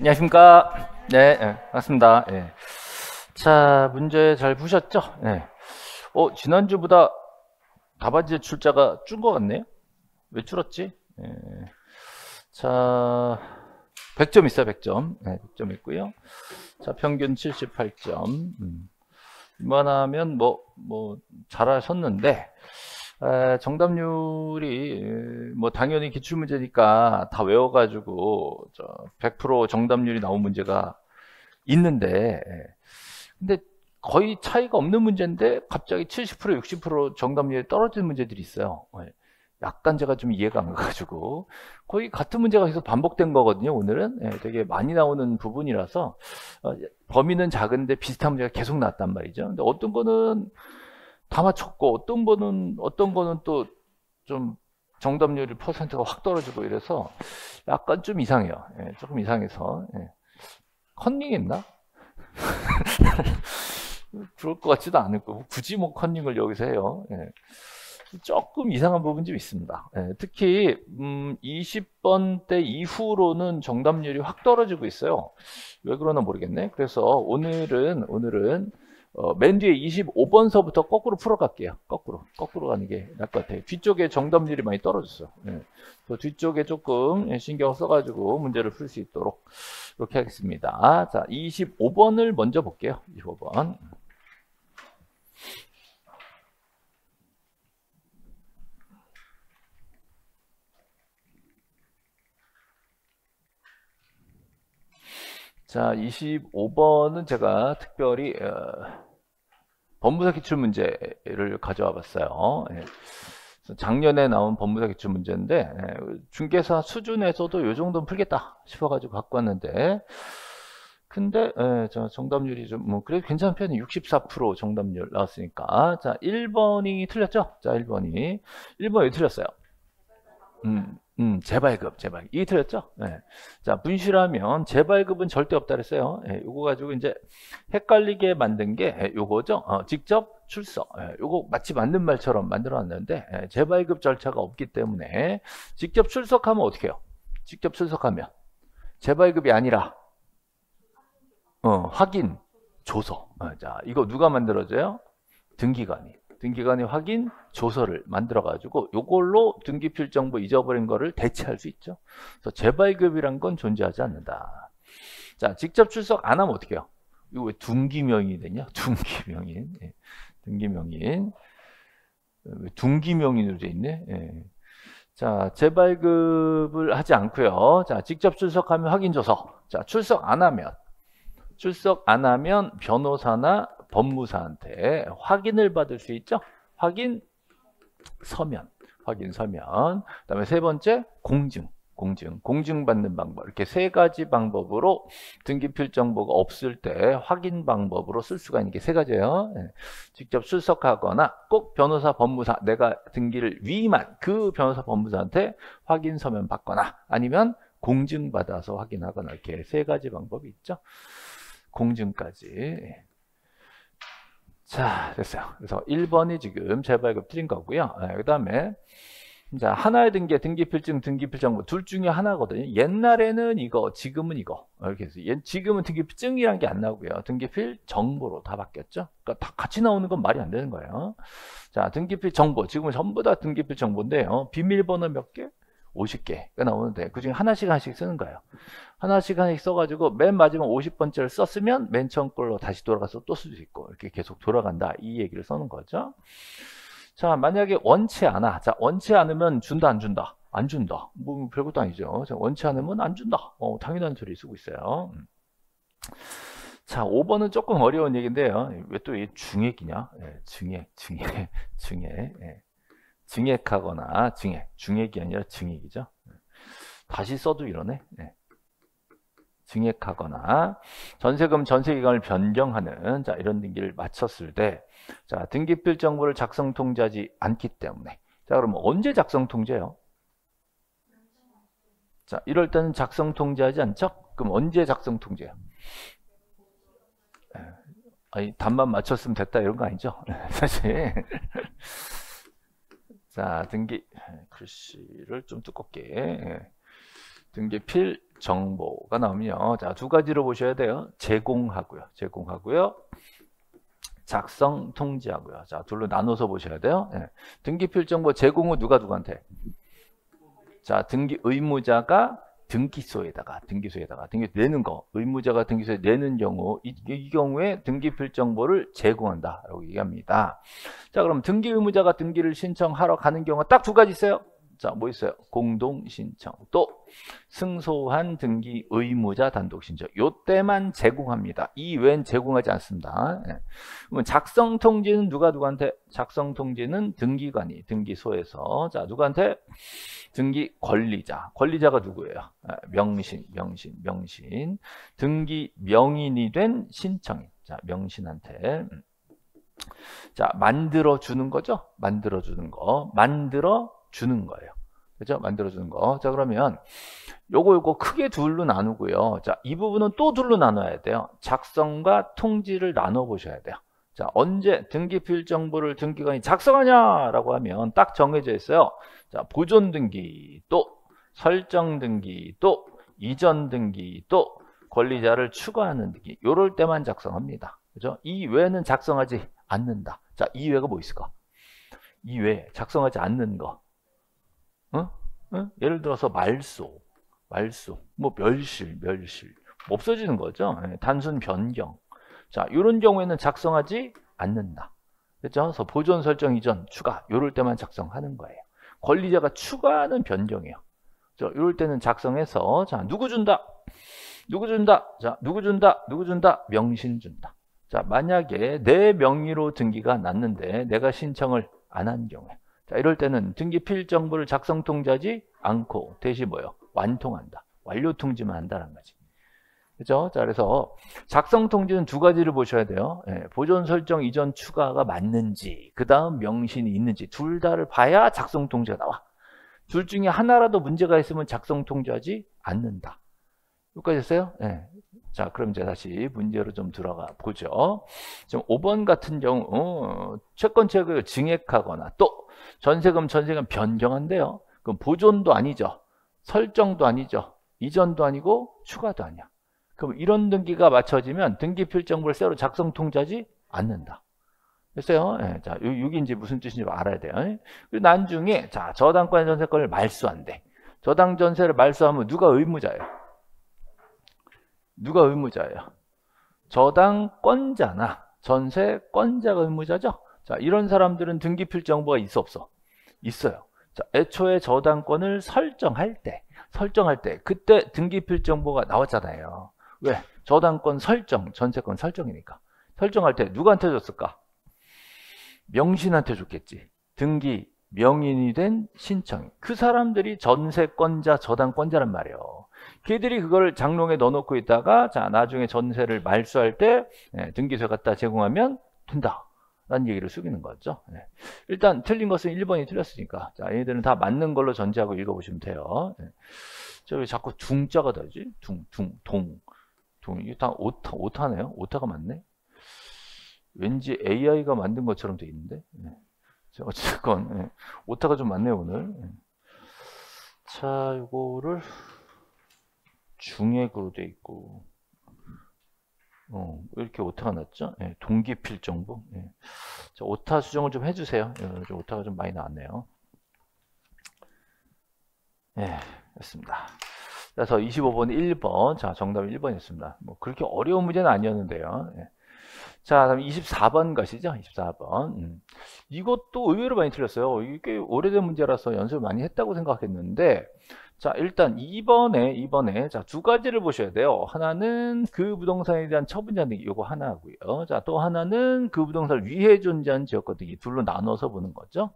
안녕하십니까. 네, 반갑습니다. 예. 자, 문제 잘 보셨죠? 네. 지난주보다 답안지 출자가 준 것 같네요. 왜 줄었지? 예. 자, 100점 있어요, 100점. 네, 100점 있고요. 자, 평균 78점. 이만하면 잘하셨는데, 정답률이 당연히 기출문제니까 다 외워가지고 100% 정답률이 나온 문제가 있는데, 근데 거의 차이가 없는 문제인데 갑자기 70% 60% 정답률이 떨어지는 문제들이 있어요. 약간 제가 좀 이해가 안 가가지고 거의 같은 문제가 계속 반복된 거거든요. 오늘은 되게 많이 나오는 부분이라서 범위는 작은데 비슷한 문제가 계속 나왔단 말이죠. 근데 어떤 거는 다 맞췄고 어떤 거는 또 좀 정답률이 퍼센트가 확 떨어지고 이래서 약간 좀 이상해요. 조금 이상해서 컨닝했나? 그럴 것 같지도 않고 굳이 컨닝을 여기서 해요. 조금 이상한 부분이 좀 있습니다. 특히 20번대 이후로는 정답률이 확 떨어지고 있어요. 왜 그러나 모르겠네. 그래서 오늘은 맨 뒤에 25번서부터 거꾸로 풀어갈게요. 거꾸로 가는 게 나을 것 같아요. 뒤쪽에 정답률이 많이 떨어졌어요. 그 뒤쪽에 조금 신경 써가지고 문제를 풀 수 있도록 이렇게 하겠습니다. 자, 25번을 먼저 볼게요. 25번. 자, 25번은 제가 특별히 법무사 기출문제를 가져와 봤어요. 작년에 나온 법무사 기출문제인데 중개사 수준에서도 이 정도는 풀겠다 싶어가지고 갖고 왔는데, 근데 정답률이 좀 그래도 괜찮은 편이 64% 정답률 나왔으니까. 자, 1번이 틀렸죠? 자, 1번이 왜 틀렸어요? 재발급. 이게 틀렸죠? 자, 분실하면 재발급은 절대 없다 그랬어요. 요거 가지고 이제 헷갈리게 만든 게 요거죠. 직접 출석. 요거 마치 맞는 말처럼 만들어 놨는데 재발급 절차가 없기 때문에 직접 출석하면 어떻게 해요? 직접 출석하면 재발급이 아니라 확인 조서. 자, 이거 누가 만들어줘요? 등기관이 확인 조서를 만들어 가지고 요걸로 등기필정보 잊어버린 거를 대체할 수 있죠. 그래서 재발급이란 건 존재하지 않는다. 자, 직접 출석 안 하면 어떻게 해요? 이거 왜 둔기명이 되냐? 둔기명인. 등기명인. 왜 둔기명인으로 돼 있네. 자, 재발급을 하지 않고요. 자, 직접 출석하면 확인 조서. 자, 출석 안 하면 변호사나 법무사한테 확인을 받을 수 있죠. 확인 서면. 그다음에 세 번째 공증 받는 방법. 이렇게 세 가지 방법으로 등기필 정보가 없을 때 확인 방법으로 쓸 수가 있는 게 세 가지예요. 직접 출석하거나 꼭 변호사 법무사, 내가 등기를 위임한 그 변호사 법무사한테 확인 서면 받거나, 아니면 공증 받아서 확인하거나, 이렇게 세 가지 방법이 있죠. 공증까지. 자, 됐어요. 그래서 1번이 지금 재발급 틀린 거고요. 그 다음에 자, 하나의 등기필증, 등기필정보 둘 중에 하나거든요. 옛날에는 이거, 지금은 이거. 이렇게 해서 지금은 등기필증이라는 게 안 나오고요. 등기필정보로 다 바뀌었죠. 그러니까 다 같이 나오는 건 말이 안 되는 거예요. 자, 등기필정보. 지금은 전부 다 등기필정보인데요. 비밀번호 몇 개? 50개가 나오는데 그중에 하나씩 쓰는 거예요. 하나씩 써가지고 맨 마지막 50번째를 썼으면 맨 처음 걸로 다시 돌아가서 또 쓸 수 있고, 이렇게 계속 돌아간다, 이 얘기를 써는 거죠. 자, 만약에 원치 않아. 자, 원치 않으면 준다 안 준다? 안 준다. 별것도 아니죠. 자, 원치 않으면 안 준다. 당연한 소리 쓰고 있어요. 자, 5번은 조금 어려운 얘기인데요. 왜 또 이 중액이냐? 증액하거나 중액이 아니라 증액이죠. 다시 써도 이러네. 증액하거나 전세금 전세기간을 변경하는, 자, 이런 등기를 마쳤을 때, 자, 등기필 정보를 작성 통지하지 않기 때문에, 자, 그러면 언제 작성 통지해요? 자, 이럴 때는 작성 통지하지 않죠? 그럼 언제 작성 통지해요? 아니, 답만 맞췄으면 됐다 이런 거 아니죠? 사실. 자, 글씨를 좀 두껍게. 등기필 정보가 나오면요. 자, 두 가지로 보셔야 돼요. 제공하고요. 작성 통지하고요. 자, 둘로 나눠서 보셔야 돼요. 예. 등기필정보 제공은 누구한테? 자, 등기 의무자가 등기소에다가 내는 거, 의무자가 등기소에 내는 경우, 이 경우에 등기필정보를 제공한다라고 얘기합니다. 자, 그럼 등기 의무자가 등기를 신청하러 가는 경우가 딱 두 가지 있어요. 자, 뭐 있어요? 공동 신청, 또 승소한 등기 의무자 단독 신청. 요때만 제공합니다. 이 외엔 제공하지 않습니다. 예. 그러면 작성 통지는 누구한테? 작성 통지는 등기관이 등기소에서, 자, 누구한테? 등기 권리자가 누구예요? 명신. 등기 명인이 된 신청인. 자, 명신한테. 자, 만들어 주는 거죠? 만들어 주는 거예요. 그죠? 만들어주는 거. 자, 그러면 요거 크게 둘로 나누고요. 자, 이 부분은 또 둘로 나눠야 돼요. 작성과 통지를 나눠 보셔야 돼요. 자, 언제 등기필 정보를 등기관이 작성하냐라고 하면 딱 정해져 있어요. 자, 보존 등기, 또 설정 등기, 또 이전 등기, 또 권리자를 추가하는 등기. 요럴 때만 작성합니다. 그죠? 이 외에는 작성하지 않는다. 자, 이 외가 뭐 있을까? 이 외에 작성하지 않는 거. 예를 들어서 말소, 뭐 멸실, 없어지는 거죠. 단순 변경. 자, 이런 경우에는 작성하지 않는다. 그렇죠? 그래서 보존 설정 이전 추가, 이럴 때만 작성하는 거예요. 권리자가 추가하는 변경이에요. 이럴 때는 작성해서, 자, 누구 준다? 자, 누구 준다? 명신 준다. 자, 만약에 내 명의로 등기가 났는데 내가 신청을 안 한 경우에, 자, 이럴 때는 등기필 정보를 작성 통지하지 않고 대신 뭐요? 완통한다. 완료 통지만 한다는 거지. 그죠? 자, 그래서 작성 통지는 두 가지를 보셔야 돼요. 예, 보존 설정 이전 추가가 맞는지, 그 다음 명신이 있는지, 둘 다를 봐야 작성 통지가 나와. 둘 중에 하나라도 문제가 있으면 작성 통지하지 않는다. 여기까지 했어요? 예. 자, 그럼 이제 다시 문제로 좀 들어가 보죠. 지금 5번 같은 경우, 채권채액을 증액하거나 또 전세금 변경한대요. 그럼 보존도 아니죠. 설정도 아니죠. 이전도 아니고 추가도 아니야. 그럼 이런 등기가 맞춰지면 등기필정보를 새로 작성 통지하지 않는다. 됐어요? 예, 자, 이게 이제 무슨 뜻인지 알아야 돼요. 그리고 나중에, 자, 저당권 전세권을 말소한대. 저당 전세를 말소하면 누가 의무자예요? 저당권자나 전세권자가 의무자죠. 자, 이런 사람들은 등기필 정보가 있어 없어? 있어요. 자, 애초에 저당권을 설정할 때 그때 등기필 정보가 나왔잖아요. 왜? 저당권 설정, 전세권 설정이니까. 설정할 때 누구한테 줬을까? 명신한테 줬겠지. 등기 명인이 된 신청. 그 사람들이 전세권자, 저당권자란 말이에요. 걔들이 그걸 장롱에 넣어놓고 있다가, 자, 나중에 전세를 말소할 때 등기소에 갖다 제공하면 된다 라는 얘기를 숙이는 거죠. 일단 틀린 것은 1번이 틀렸으니까, 자, 얘네들은 다 맞는 걸로 전제하고 읽어보시면 돼요. 저 왜 자꾸 둥자가 다지? 동. 이게 다 오타네요. 오타가 맞네. 왠지 AI가 만든 것처럼 돼 있는데. 어쨌건 오타가 좀 많네요 오늘. 자, 이거를 중액으로 돼 있고, 왜 이렇게 오타가 났죠? 동기필 정보. 자, 오타 수정을 좀 해주세요. 좀 오타가 좀 많이 나왔네요. 됐습니다. 그래서 25번 1번, 자, 정답은 1번이었습니다. 뭐 그렇게 어려운 문제는 아니었는데요. 자, 다음 24번 가시죠. 24번. 이것도 의외로 많이 틀렸어요. 이게 오래된 문제라서 연습을 많이 했다고 생각했는데, 자, 일단 2번에 자, 두 가지를 보셔야 돼요. 하나는 그 부동산에 대한 처분자 등기, 요거 하나고요. 자, 또 하나는 그 부동산을 위해 존재하는 지역권 등기, 둘로 나눠서 보는 거죠.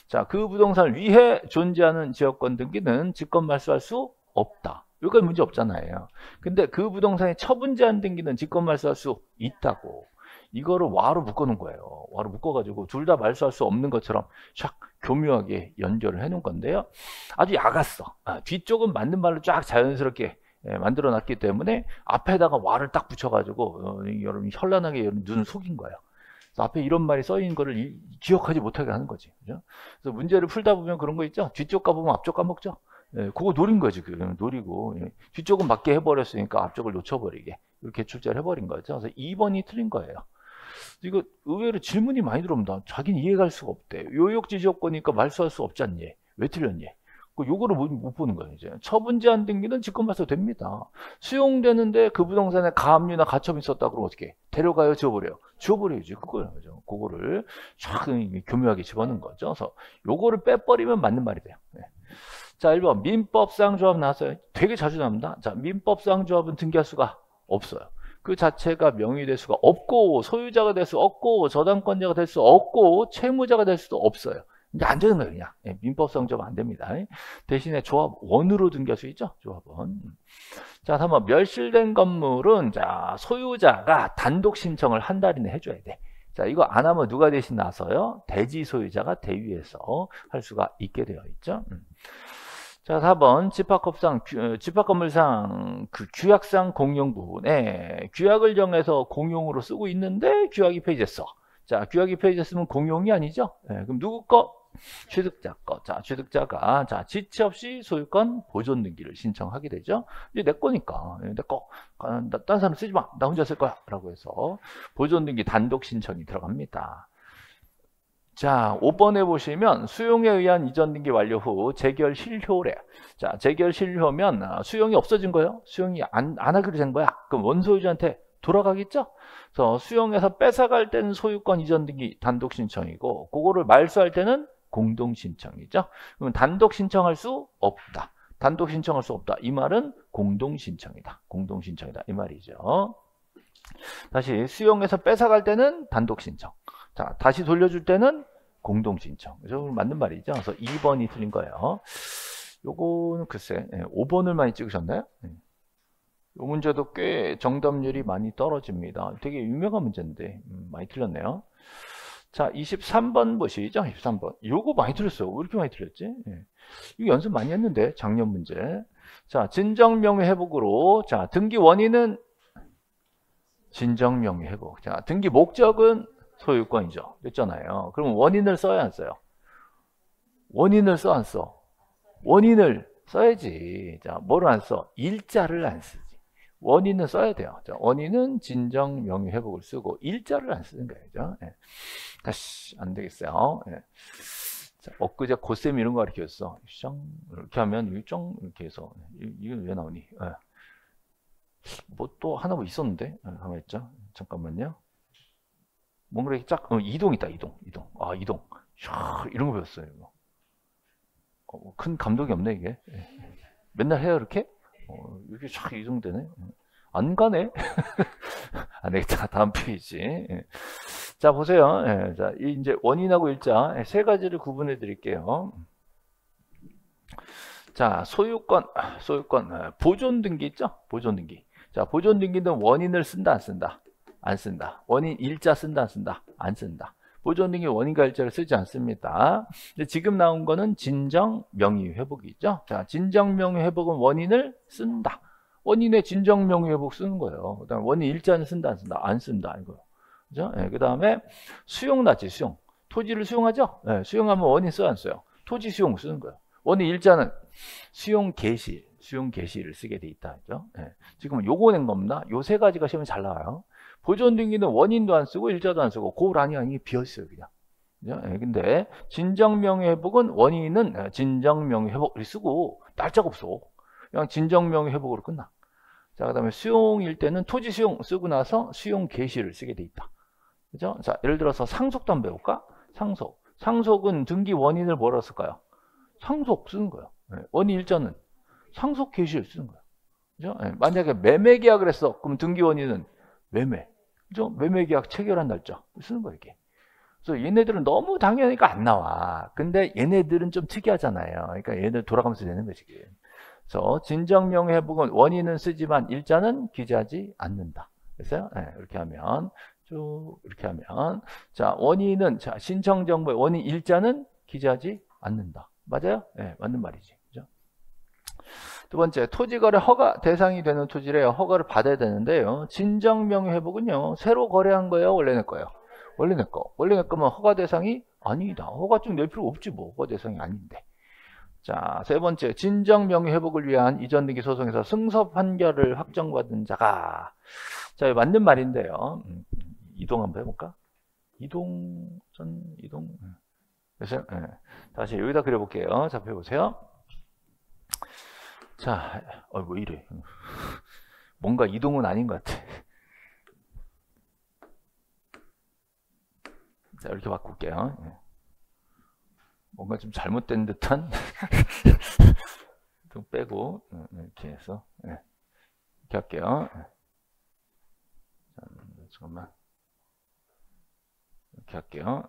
자, 그 부동산을 위해 존재하는 지역권 등기는 직권 말소할 수 없다. 여기까지 문제 없잖아요. 근데 그 부동산의 처분제한 등기는 직권 말소할 수 있다고. 이거를 와로 묶어놓은 거예요. 와로 묶어가지고 둘 다 말소할 수 없는 것처럼 샥 교묘하게 연결을 해놓은 건데요. 아주 야갔어. 뒤쪽은 맞는 말로 쫙 자연스럽게 만들어 놨기 때문에 앞에다가 와를 딱 붙여가지고 여러분이 현란하게 눈을 속인 거예요. 그래서 앞에 이런 말이 써있는 거를 기억하지 못하게 하는 거지. 그죠? 그래서 문제를 풀다 보면 그런 거 있죠. 뒤쪽 까보면 앞쪽 까먹죠. 예, 그거 노린 거지, 지금. 노리고. 예. 뒤쪽은 맞게 해버렸으니까 앞쪽을 놓쳐버리게. 이렇게 출제를 해버린 거죠. 그래서 2번이 틀린 거예요. 이거 의외로 질문이 많이 들어옵니다. 자기는 이해할 수가 없대. 요역지지요건이니까 말소할 수 없지 않니? 왜 틀렸니? 요거를 못 보는 거예요, 이제. 처분 제한 등기는 직권말소 됩니다. 수용되는데 그 부동산에 가압류나 가처분 있었다 그러면 어떻게 해? 데려가요, 지워버려요? 지워버려야지. 그거예요. 그거를 쫙 교묘하게 집어넣은 거죠. 그래서 요거를 빼버리면 맞는 말이 돼요. 네. 자, 1번. 민법상 조합 나왔어요. 되게 자주 나옵니다. 자, 민법상 조합은 등기할 수가 없어요. 그 자체가 명의될 수가 없고, 소유자가 될 수 없고, 저당권자가 될 수 없고, 채무자가 될 수도 없어요. 이제 안 되는 거예요, 그냥. 예, 민법상 조합 안 됩니다. 대신에 조합원으로 등기할 수 있죠, 조합원. 자, 3번. 멸실된 건물은, 자, 소유자가 단독 신청을 한 달 이내 해줘야 돼. 자, 이거 안 하면 누가 대신 나서요? 대지 소유자가 대위해서 할 수가 있게 되어 있죠. 자, 4번. 집합건물상 그 규약상 공용 부분에 규약을 정해서 공용으로 쓰고 있는데 규약이 폐지됐어. 자, 규약이 폐지됐으면 공용이 아니죠? 네, 그럼 누구 거? 취득자 거. 자, 취득자가 자, 지체 없이 소유권 보존 등기를 신청하게 되죠. 이제 내 거니까. 내 거. 딴 사람 쓰지 마. 나 혼자 쓸 거야. 라고 해서 보존 등기 단독 신청이 들어갑니다. 자, 5번에 보시면 수용에 의한 이전 등기 완료 후 재결 실효래. 자, 재결 실효면 수용이 없어진 거예요. 수용이 안 하기로 된 거야. 그럼 원소유자한테 돌아가겠죠? 그래서 수용해서 뺏어갈 때는 소유권 이전 등기 단독 신청이고, 그거를 말소할 때는 공동 신청이죠. 그럼 단독 신청할 수 없다. 단독 신청할 수 없다. 이 말은 공동 신청이다. 공동 신청이다. 이 말이죠. 다시 수용해서 뺏어갈 때는 단독 신청. 자, 다시 돌려줄 때는 공동 신청. 그래서 맞는 말이죠. 그래서 2번이 틀린 거예요. 요거는 글쎄, 5번을 많이 찍으셨나요? 이 문제도 꽤 정답률이 많이 떨어집니다. 되게 유명한 문제인데 많이 틀렸네요. 자, 23번 보시죠. 23번. 요거 많이 틀렸어요. 왜 이렇게 많이 틀렸지? 이거 연습 많이 했는데, 작년 문제. 자, 진정명의 회복으로. 자, 등기 원인은 진정명의 회복. 자, 등기 목적은 소유권이죠. 됐잖아요. 그럼 원인을 써야 안 써요? 원인을 써, 안 써? 원인을 써야지. 자, 뭐를 안 써? 일자를 안 쓰지. 원인은 써야 돼요. 자, 원인은 진정 명의 회복을 쓰고 일자를 안 쓰는 거예요. 예. 다시 안 되겠어요. 예. 자, 엊그제 고쌤 이런 거 가르쳤어. 이렇게 하면 이렇게 해서 이건 왜 나오니? 예. 뭐 또 하나 뭐 있었는데 가만 있죠. 잠깐만요. 뭔가 이렇게 쫙 이동 있다. 이동. 아, 이동. 샤, 이런 거 배웠어요. 큰 감독이 없네 이게. 예. 맨날 해요 이렇게? 이렇게 쫙 이동되네. 안 가네. 안 되겠다. 다음 페이지. 예. 자, 보세요. 예. 자, 이제 원인하고 일자 세 가지를 구분해 드릴게요. 자, 소유권 보존 등기 있죠? 보존 등기. 자, 보존 등기는 원인을 쓴다, 안 쓴다? 안 쓴다. 원인 일자 쓴다, 안 쓴다? 안 쓴다. 보존 등기 원인과 일자를 쓰지 않습니다. 근데 지금 나온 거는 진정 명의 회복이 있죠. 자, 진정 명의 회복은 원인을 쓴다. 원인의 진정 명의 회복 쓰는 거예요. 그다음 원인 일자는 쓴다, 안 쓴다? 안 쓴다. 이거. 그죠? 예, 그다음에 수용 나지, 수용. 토지를 수용하죠? 예, 수용하면 원인 써요, 안 써요? 토지 수용 쓰는 거예요. 원인 일자는 수용 개시를 쓰게 돼 있다. 그죠? 예. 지금 요거 낸 겁니다. 요 세 가지가 시험에 잘 나와요. 보존 등기는 원인도 안 쓰고 일자도 안 쓰고 고을 아니 비어있어요 그냥. 그죠? 예, 근데 진정명의 회복은 원인은 진정명의 회복을 쓰고 날짜가 없어. 그냥 진정명의 회복으로 끝나. 자, 그다음에 수용일 때는 토지 수용 쓰고 나서 수용 개시를 쓰게 돼 있다. 그죠? 자, 예를 들어서 상속도 한번 배울까? 상속은 등기 원인을 뭐라 쓸까요? 상속 쓰는 거예요. 예, 원인 일자는 상속 개시를 쓰는 거예요. 그죠? 예, 만약에 매매 계약을 했어. 그럼 등기 원인은 매매. 그죠? 매매 계약 체결한 날짜 쓰는 거예요, 이게. 그래서 얘네들은 너무 당연하니까 안 나와. 근데 얘네들은 좀 특이하잖아요. 그러니까 얘네들 돌아가면서 되는 거지. 그래서 진정명의 회복은 원인은 쓰지만 일자는 기재하지 않는다. 됐어요? 네, 이렇게 하면 쭉 이렇게 하면 자, 원인은 자, 신청 정보의 원인 일자는 기재하지 않는다. 맞아요? 네, 맞는 말이지. 그죠? 두 번째, 토지거래 허가 대상이 되는 토지래요. 허가를 받아야 되는데요. 진정명의 회복은요. 새로 거래한 거예요? 원래 내 거예요? 원래 내 거. 원래 내 거면 허가 대상이 아니다. 허가 좀 낼 필요 없지 뭐. 허가 대상이 아닌데. 자, 세 번째, 진정 명예 회복을 위한 이전 등기 소송에서 승소 판결을 확정받은 자가. 자, 맞는 말인데요. 이동 한번 해볼까? 이동. 그래서 다시 여기다 그려볼게요. 자, 펴보세요. 자, 왜 이래? 뭔가 이동은 아닌 것 같아. 자, 이렇게 바꿀게요. 뭔가 좀 잘못된 듯한 좀 빼고 이렇게 해서 이렇게 할게요. 잠깐만 이렇게 할게요.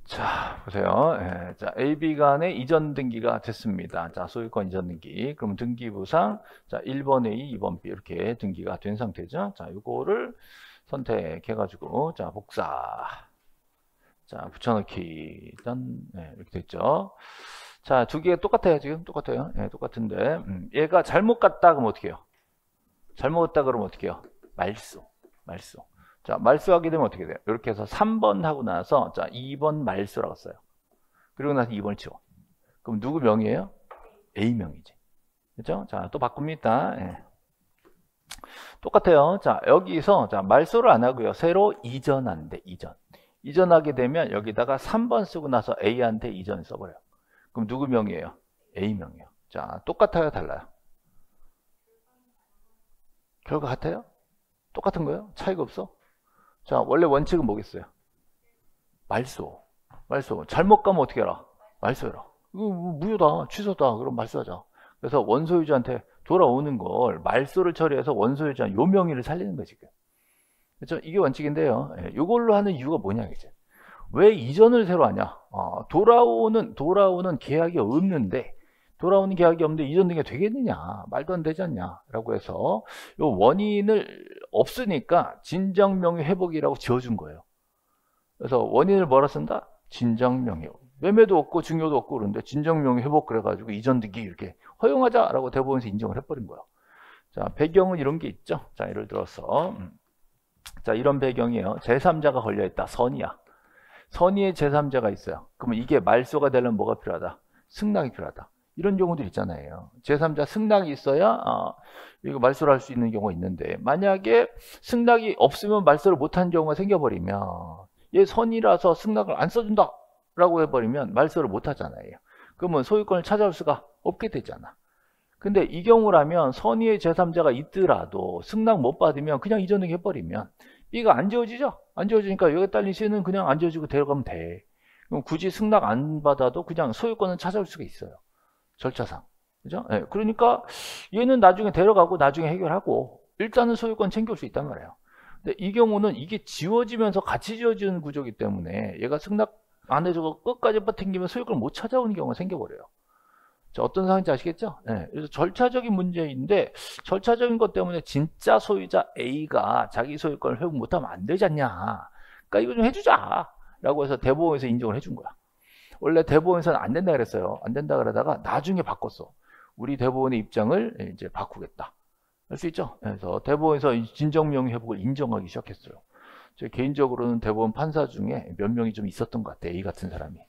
자, 보세요. 자, AB 간의 이전 등기가 됐습니다. 자, 소유권 이전 등기. 그럼 등기부상 자, 1번 A, 2번 B 이렇게 등기가 된 상태죠. 자, 이거를 선택해 가지고 자, 복사. 자, 붙여넣기 일단 이렇게 됐죠. 자, 두 개 똑같아요. 지금 똑같아요. 똑같은데 얘가 잘못 갔다 그러면 어떻게 해요? 잘못 갔다 그러면 어떻게 해요? 말소. 자, 말소하게 되면 어떻게 돼요? 이렇게 해서 3번 하고 나서 자, 2번 말소라고 써요. 그리고 나서 2번을 치워. 그럼 누구 명이에요? A 명이지. 그렇죠? 자, 또 바꿉니다. 똑같아요. 자, 여기서 자, 말소를 안 하고요. 새로 이전한대. 이전하게 되면 여기다가 3번 쓰고 나서 A한테 이전 써버려요. 그럼 누구 명이에요? A 명이에요. 자, 똑같아요? 달라요? 결과 같아요? 똑같은 거예요? 차이가 없어? 자, 원래 원칙은 뭐겠어요? 말소. 잘못 가면 어떻게 해라? 말소해라. 이거 무효다. 취소다. 그럼 말소하자. 그래서 원소유자한테 돌아오는 걸 말소를 처리해서 원소유자 요 명의를 살리는 거지. 그렇죠? 이게 원칙인데요. 이걸로 하는 이유가 뭐냐겠죠. 왜 이전을 새로 하냐? 돌아오는 계약이 없는데 이전 등기가 되겠느냐? 말도 안 되지 않냐? 라고 해서 요 원인을 없으니까 진정명의 회복이라고 지어준 거예요. 그래서 원인을 뭐라 쓴다? 진정명의. 매매도 없고 증여도 없고 그런데 진정명의 회복 그래가지고 이전 등기 이렇게 허용하자라고 대법원에서 인정을 해버린 거예요. 자, 배경은 이런 게 있죠. 자, 예를 들어서 자, 이런 배경이에요. 제3자가 걸려있다. 선의의 제3자가 있어요. 그러면 이게 말소가 되려면 뭐가 필요하다? 승낙이 필요하다. 이런 경우들 있잖아요. 제3자 승낙이 있어야 이거 말소를 할 수 있는 경우가 있는데 만약에 승낙이 없으면 말소를 못한 경우가 생겨버리면 얘 선이라서 승낙을 안 써준다 라고 해버리면 말소를 못하잖아요. 그러면 소유권을 찾아올 수가 없게 되잖아. 근데 이 경우라면 선의의 제3자가 있더라도 승낙 못 받으면 그냥 이전등기 해버리면 B가 안 지워지죠? 안 지워지니까 여기 딸린 C는 그냥 안 지워지고 데려가면 돼. 그럼 굳이 승낙 안 받아도 그냥 소유권은 찾아올 수가 있어요. 절차상. 그죠? 그러니까 얘는 나중에 데려가고 나중에 해결하고 일단은 소유권 챙겨올 수 있단 말이에요. 근데 이 경우는 이게 지워지면서 같이 지워지는 구조이기 때문에 얘가 승낙 안 해주고 끝까지 버팅기면 소유권을 못 찾아오는 경우가 생겨버려요. 자, 어떤 상황인지 아시겠죠? 그래서 절차적인 문제인데 절차적인 것 때문에 진짜 소유자 A가 자기 소유권을 회복 못하면 안 되지 않냐. 그러니까 이거 좀 해주자 라고 해서 대법원에서 인정을 해준 거야. 원래 대법원에서는 안 된다 그랬어요. 안 된다 그러다가 나중에 바꿨어. 우리 대법원의 입장을 이제 바꾸겠다. 할 수 있죠? 그래서 대법원에서 진정명의 회복을 인정하기 시작했어요. 제 개인적으로는 대법원 판사 중에 몇 명이 좀 있었던 것 같아. A 같은 사람이.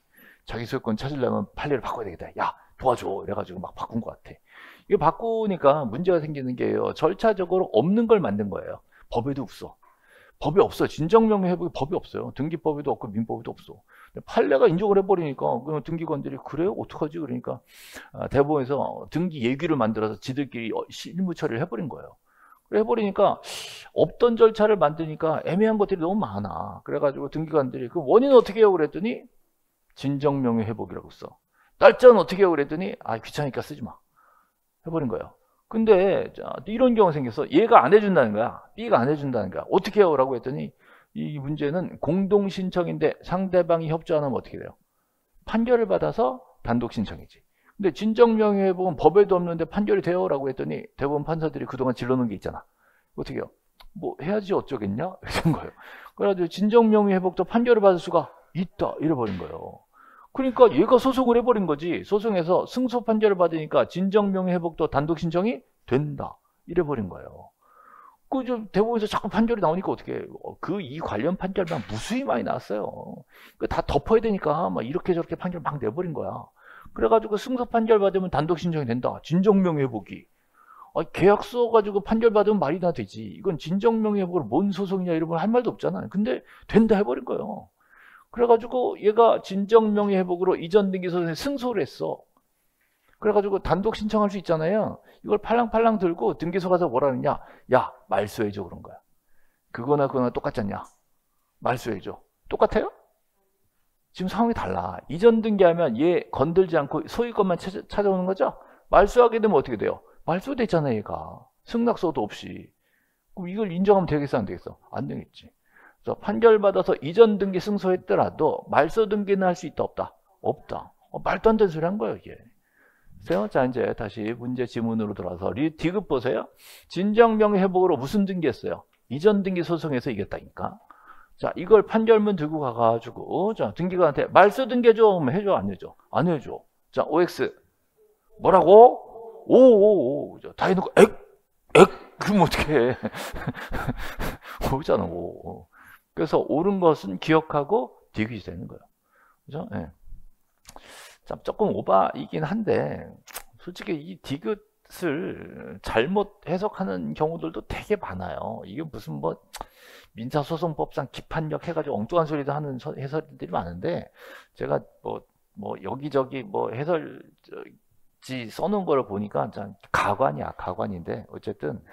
자기 소유권 찾으려면 판례를 바꿔야 되겠다. 야, 도와줘. 이래가지고 막 바꾼 것 같아. 이거 바꾸니까 문제가 생기는 게요. 절차적으로 없는 걸 만든 거예요. 법에도 없어. 법이 없어. 진정명의 회복이 법이 없어요. 등기법에도 없고 민법에도 없어. 판례가 인정을 해버리니까 등기관들이 그래요? 어떡하지? 그러니까 대법원에서 등기 예규를 만들어서 지들끼리 실무 처리를 해버린 거예요. 그래 해버리니까 없던 절차를 만드니까 애매한 것들이 너무 많아. 그래가지고 등기관들이 그 원인은 어떻게 해요? 그랬더니 진정명의 회복이라고 써. 날짜는 어떻게 해요? 그랬더니 귀찮으니까 쓰지 마. 해버린 거예요. 근데 이런 경우가 생겨서 얘가 안 해준다는 거야. B가 안 해준다는 거야. 어떻게 해요? 라고 했더니 이 문제는 공동신청인데 상대방이 협조 안 하면 어떻게 돼요? 판결을 받아서 단독신청이지. 근데 진정명예회복은 법에도 없는데 판결이 돼요? 라고 했더니 대법원 판사들이 그동안 질러놓은 게 있잖아. 어떻게 해요? 뭐 해야지 어쩌겠냐? 이런 거예요. 그래가지고 진정명예회복도 판결을 받을 수가 있다. 이래버린 거예요. 그러니까 얘가 소송을 해버린 거지. 소송에서 승소 판결을 받으니까 진정명예회복도 단독신청이 된다. 이래버린 거예요. 그 좀 대법원에서 자꾸 판결이 나오니까 어떻게 해? 그 이 관련 판결만 무수히 많이 나왔어요. 그 다 덮어야 되니까 막 이렇게 저렇게 판결 막 내버린 거야. 그래가지고 승소 판결 받으면 단독 신청이 된다. 진정명예회복이. 계약서 가지고 판결 받으면 말이나 되지. 이건 진정명예회복으로 뭔 소송이냐 이러면 할 말도 없잖아요. 근데 된다 해버린 거예요. 그래가지고 얘가 진정명예회복으로 이전 등기 소송에 승소를 했어. 그래가지고 단독 신청할 수 있잖아요. 이걸 팔랑팔랑 들고 등기소 가서 뭐라 그러냐. 야, 말소해줘 그런 거야. 그거나 똑같지 않냐. 말소해줘. 똑같아요? 지금 상황이 달라. 이전 등기하면 얘 건들지 않고 소유권만 찾아오는 거죠. 말소하게 되면 어떻게 돼요? 말소됐잖아 얘가. 승낙서도 없이. 그럼 이걸 인정하면 되겠어 안 되겠어? 안 되겠지. 그래서 판결받아서 이전 등기 승소했더라도 말소 등기는 할 수 있다 없다? 없다. 말도 안 되는 소리 한 거예요 이게. 자 이제 다시 문제 지문으로 돌아서 디귿 보세요. 진정명예회복으로 무슨 등기했어요? 이전 등기 소송에서 이겼다니까. 자 이걸 판결문 들고 가가지고 자 등기관한테 말소 등기해줘 하면 해줘 안 해줘? 안 해줘. 자 OX 뭐라고? 오 다 해놓고 그럼 어떡해. 오잖아 오. 그래서 옳은 것은 기억하고 디귿이 되는 거예요. 그죠? 네. 참 조금 오바이긴 한데 솔직히 이 디귿을 잘못 해석하는 경우들도 되게 많아요. 이게 무슨 뭐 민사소송법상 기판력 해가지고 엉뚱한 소리도 하는 해설들이 많은데 제가 뭐 여기저기 뭐 해설지 써놓은 거를 보니까 가관이야 가관인데 어쨌든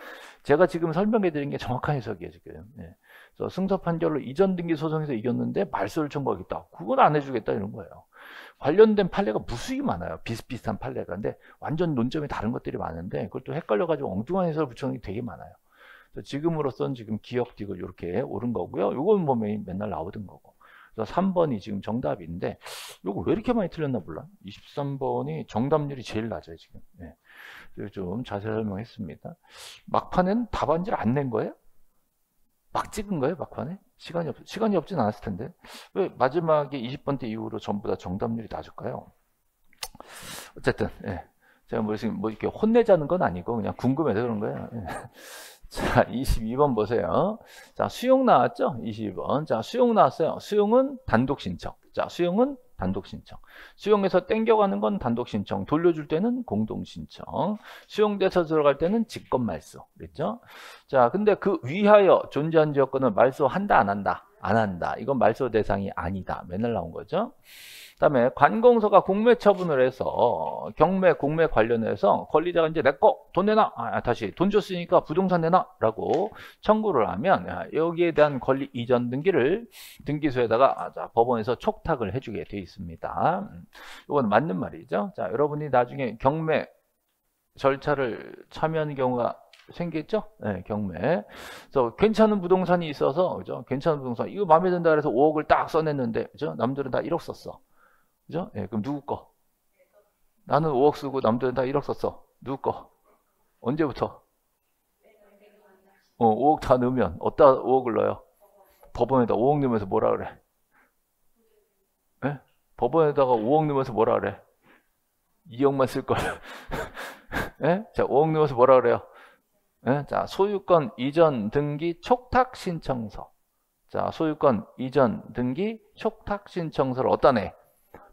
제가 지금 설명해 드린 게 정확한 해석이에요 지금. 네. 그래서 승소 판결로 이전 등기 소송에서 이겼는데 말소를 청구하겠다. 그건 안 해주겠다 이런 거예요. 관련된 판례가 무수히 많아요. 비슷비슷한 판례가. 근데 완전 논점이 다른 것들이 많은데 그걸 또 헷갈려가지고 엉뚱한 해설을 붙여놓은 게 되게 많아요. 지금으로선 지금 기억 디귿 이렇게 옳은 거고요. 이건 뭐 맨날 나오던 거고. 그래서 3번이 지금 정답인데 이거 왜 이렇게 많이 틀렸나 몰라. 23번이 정답률이 제일 낮아요 지금. 네. 좀 자세히 설명했습니다. 막판에는 답안지를 안 낸 거예요? 막 찍은 거예요 막판에? 시간이 없진 않았을 텐데 왜 마지막에 20번 때 이후로 전부 다 정답률이 낮을까요? 어쨌든 예. 제가 뭐 이렇게 혼내자는 건 아니고 그냥 궁금해서 그런 거예요. 예. 자 22번 보세요. 자 수용 나왔죠? 22번. 자 수용 나왔어요. 수용은 단독 신청. 자 수용은 단독 신청. 수용해서 땡겨가는 건 단독 신청. 돌려줄 때는 공동 신청. 수용돼서 들어갈 때는 직권 말소. 그랬죠? 자, 근데 그 위하여 존재한 조건은 말소한다 안 한다? 안 한다. 이건 말소 대상이 아니다. 맨날 나온 거죠. 그다음에 관공서가 공매 처분을 해서 경매 공매 관련해서 권리자가 이제 내꺼 돈 내놔 다시 돈 줬으니까 부동산 내놔라고 청구를 하면 여기에 대한 권리 이전 등기를 등기소에다가 법원에서 촉탁을 해주게 되어 있습니다. 이건 맞는 말이죠. 자 여러분이 나중에 경매 절차를 참여하는 경우가 생겼죠? 네, 경매. 그래서 괜찮은 부동산이 있어서, 그죠? 괜찮은 부동산. 이거 마음에 든다 그래서 5억을 딱 써냈는데, 그죠? 남들은 다 1억 썼어. 그죠? 예, 그럼 누구 거? 나는 5억 쓰고 남들은 다 1억 썼어. 누구 거? 언제부터? 5억 다 넣으면 어디다 5억을 넣어요? 법원에다 5억 넣으면서 뭐라 그래? 예? 법원에다가 5억 넣으면서 뭐라 그래? 2억만 쓸 걸. 예? 자, 5억 넣으면서 뭐라 그래요? 예? 자, 소유권 이전 등기 촉탁 신청서. 자, 소유권 이전 등기 촉탁 신청서를 어디다 내?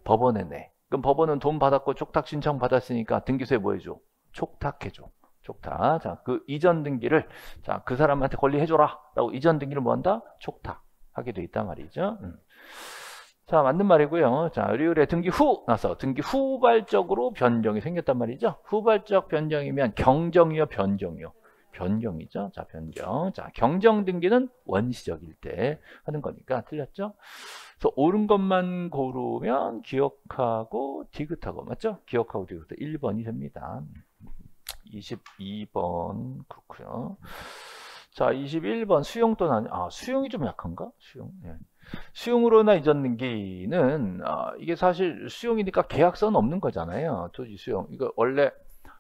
법원에 내. 그럼 법원은 돈 받았고 촉탁 신청 받았으니까 등기소에 뭐 해줘? 촉탁해줘. 촉탁. 자, 그 이전 등기를 자, 그 사람한테 권리해줘라. 라고 이전 등기를 뭐 한다? 촉탁하게 돼 있단 말이죠. 자, 맞는 말이고요. 자, 의뢰율의 등기 후 나서 등기 후발적으로 변경이 생겼단 말이죠. 후발적 변경이면 경정이요, 변경이요? 변경이죠. 자, 변경. 자, 경정 등기는 원시적일 때 하는 거니까 틀렸죠? 그래서 옳은 것만 고르면 기억하고 디귿하고 맞죠? 기억하고 디귿 1번이 됩니다. 22번 그렇고요. 자, 21번 수용 또는 수용이 좀 약한가? 수용. 예. 수용으로나 이전 등기는 이게 사실 수용이니까 계약서는 없는 거잖아요. 토지 수용. 이거 원래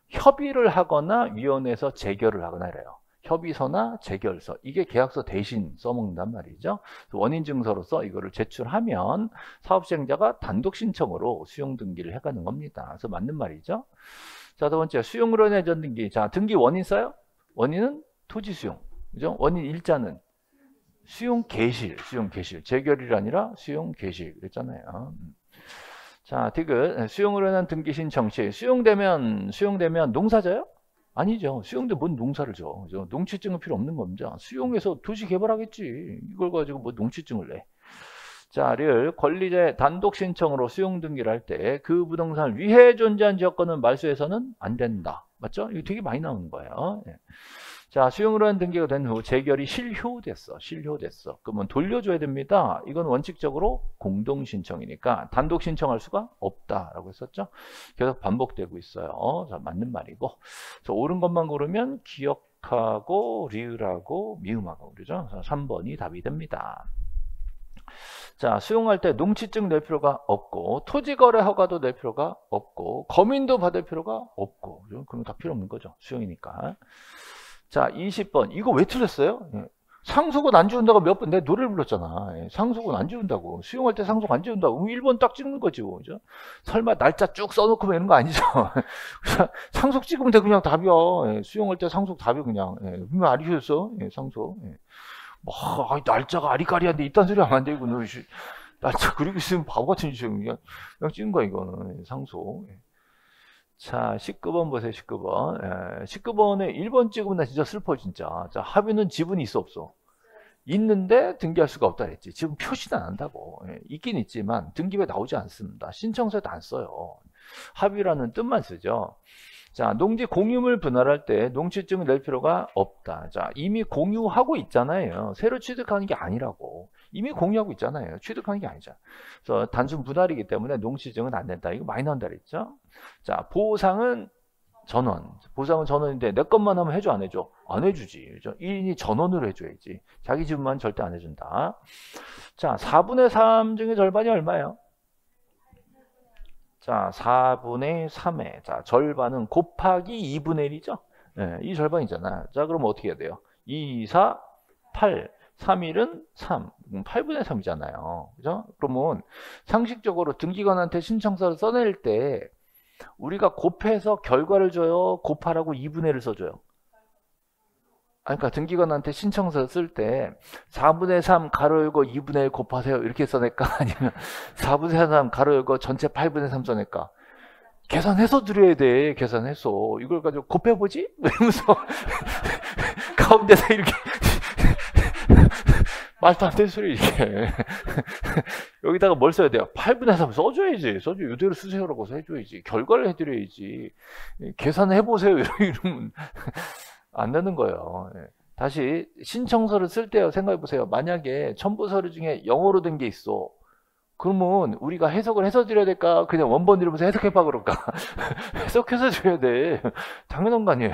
협의를 하거나 위원회에서 재결을 하거나 이래요. 협의서나 재결서. 이게 계약서 대신 써먹는단 말이죠. 원인증서로서 이거를 제출하면 사업시행자가 단독 신청으로 수용 등기를 해가는 겁니다. 그래서 맞는 말이죠. 자, 두 번째 수용으로 인한 이전 등기. 자, 등기 원인 써요? 원인은 토지 수용. 그죠? 원인 일자는 수용 개실, 재결이 아니라 수용 개실 그랬잖아요. 자, 디귿 수용으로 인한 등기 신청 시 수용되면 농사져요? 아니죠. 수용되면 뭔 농사를 져. 그죠? 농취증은 필요 없는 겁니다. 수용해서 도시 개발하겠지. 이걸 가지고 뭐 농취증을 내. 자, 권리자의 단독 신청으로 수용 등기를 할 때 그 부동산을 위해 존재한 지역권은 말소해서는 안 된다. 맞죠? 이거 되게 많이 나오는 거예요. 예. 자, 수용으로 한 등기가 된 후 재결이 실효됐어. 그러면 돌려줘야 됩니다. 이건 원칙적으로 공동 신청이니까 단독 신청할 수가 없다라고 했었죠. 계속 반복되고 있어요. 자, 맞는 말이고. 그래서 옳은 것만 고르면 기억하고 리을하고 미음하고 그러죠. 3번이 답이 됩니다. 자, 수용할 때 농취증 낼 필요가 없고 토지거래 허가도 낼 필요가 없고 검인도 받을 필요가 없고 그럼 다 필요 없는 거죠. 수용이니까. 자, 20번. 이거 왜 틀렸어요? 예. 상속은 안 지운다고 몇 번 내 노래를 불렀잖아. 예. 상속은 안 지운다고. 수용할 때 상속 안 지운다고. 1번 딱 찍는 거지. 그죠? 설마 날짜 쭉 써놓고 이런 거 아니죠? 상속 찍으면 돼. 그냥 답이야. 예. 수용할 때 상속 답이 그냥. 예. 분명 아리셨어. 예. 상속. 예. 뭐, 날짜가 아리까리한데 이딴 소리 하면 안 되고. 날짜 그리고 있으면 바보 같은 짓이야. 그냥 찍은 거야, 이거는. 예. 상속. 예. 자, 19번 보세요. 19번. 19번에 1번 찍으면 나 진짜 슬퍼 진짜. 자, 합의는 지분이 있어 없어? 있는데 등기할 수가 없다 그랬지. 지금 표시는 안 한다고. 있긴 있지만 등기부에 나오지 않습니다. 신청서에도 안 써요. 합의라는 뜻만 쓰죠. 자, 농지 공유물 분할할 때 농취증을 낼 필요가 없다. 자, 이미 공유하고 있잖아요. 새로 취득하는 게 아니라고. 이미 공유하고 있잖아요. 취득하는 게 아니잖아. 그래서 단순 분할이기 때문에 농취증은 안 된다. 이거 많이 나온다 그랬죠. 자, 보상은 전원. 보상은 전원인데 내 것만 하면 해줘 안 해줘? 안 해주지. 그죠? 1인이 전원으로 해줘야지. 자기 집만 절대 안 해준다. 자, 4분의 3 중에 절반이 얼마예요? 자, 4분의 3에 자, 절반은 곱하기 2분의 1이죠. 네, 이 절반이잖아. 자, 그럼 어떻게 해야 돼요? 2, 4, 8. 3일은 3. 8분의 3이잖아요. 그죠? 그러면 상식적으로 등기관한테 신청서를 써낼 때 우리가 곱해서 결과를 줘요? 곱하라고 2분의 1을 써줘요? 그러니까 등기관한테 신청서 쓸 때 4분의 3 가로 열고 2분의 1 곱하세요 이렇게 써낼까? 아니면 4분의 3 가로 열고 전체 8분의 3 써낼까? 계산해서 드려야 돼. 계산해서. 이걸 가지고 곱해보지? 이러면서 가운데서 이렇게 말도 안 되는 소리 이렇게 여기다가 뭘 써야 돼요? 8분의 3 써줘야지. 이대로 쓰세요라고 해줘야지. 결과를 해드려야지. 계산해보세요 이러면 안 되는 거예요. 다시 신청서를 쓸 때 생각해보세요. 만약에 첨부 서류 중에 영어로 된 게 있어. 그러면 우리가 해석을 해서 드려야 될까? 그냥 원본 이러면서 해석해봐 그럴까? 해석해서 줘야 돼. 당연한 거 아니에요.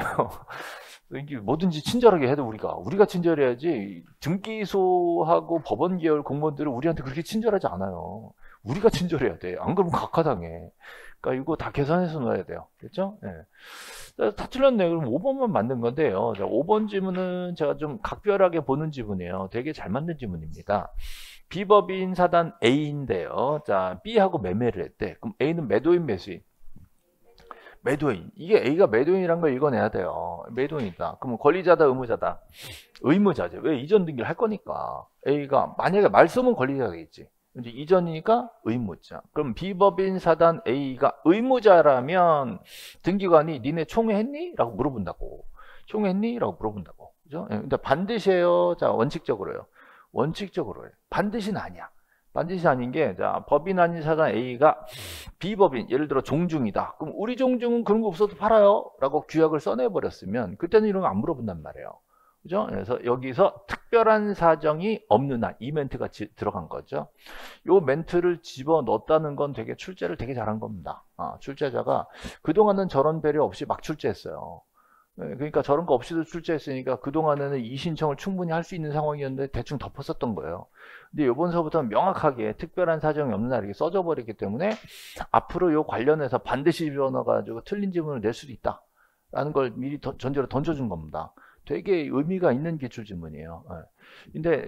이게 뭐든지 친절하게 해도 우리가 친절해야지. 등기소하고 법원 계열 공무원들은 우리한테 그렇게 친절하지 않아요. 우리가 친절해야 돼. 안 그러면 각하당해. 그러니까 이거 다 계산해서 넣어야 돼요. 됐죠? 네. 다 틀렸네. 그럼 5번만 맞는 건데요. 자, 5번 지문은 제가 좀 각별하게 보는 지문이에요. 되게 잘 맞는 지문입니다. 비법인 사단 A인데요. 자, B하고 매매를 했대. 그럼 A는 매도인 매수인? 매도인. 이게 A가 매도인이란 걸 읽어내야 돼요. 매도인이다. 그러면 권리자다, 의무자다? 의무자죠. 왜? 이전 등기를 할 거니까. A가 만약에 말소면 권리자가 되겠지. 이제 이전이니까 의무자. 그럼 비법인 사단 A가 의무자라면 등기관이 니네 총회했니? 라고 물어본다고. 총회했니? 라고 물어본다고. 그죠? 근데 반드시 해요. 자, 원칙적으로요. 원칙적으로요. 반드시는 아니야. 반드시 아닌 게, 자, 법인 아닌 사단 A가 비법인, 예를 들어 종중이다. 그럼 우리 종중은 그런 거 없어도 팔아요. 라고 규약을 써내버렸으면, 그때는 이런 거 안 물어본단 말이에요. 그죠? 그래서 여기서 특별한 사정이 없는 한, 이 멘트가 들어간 거죠. 요 멘트를 집어 넣었다는 건 되게 출제를 되게 잘한 겁니다. 출제자가 그동안은 저런 배려 없이 막 출제했어요. 그러니까 저런 거 없이도 출제했으니까 그동안에는 이 신청을 충분히 할 수 있는 상황이었는데 대충 덮었었던 거예요. 근데 이번서부터는 명확하게 특별한 사정이 없는 날 이렇게 써져 버렸기 때문에 앞으로 요 관련해서 반드시 집어넣어가지고 틀린 지문을 낼 수도 있다 라는 걸 미리 전제로 던져준 겁니다. 되게 의미가 있는 기출지문이에요. 근데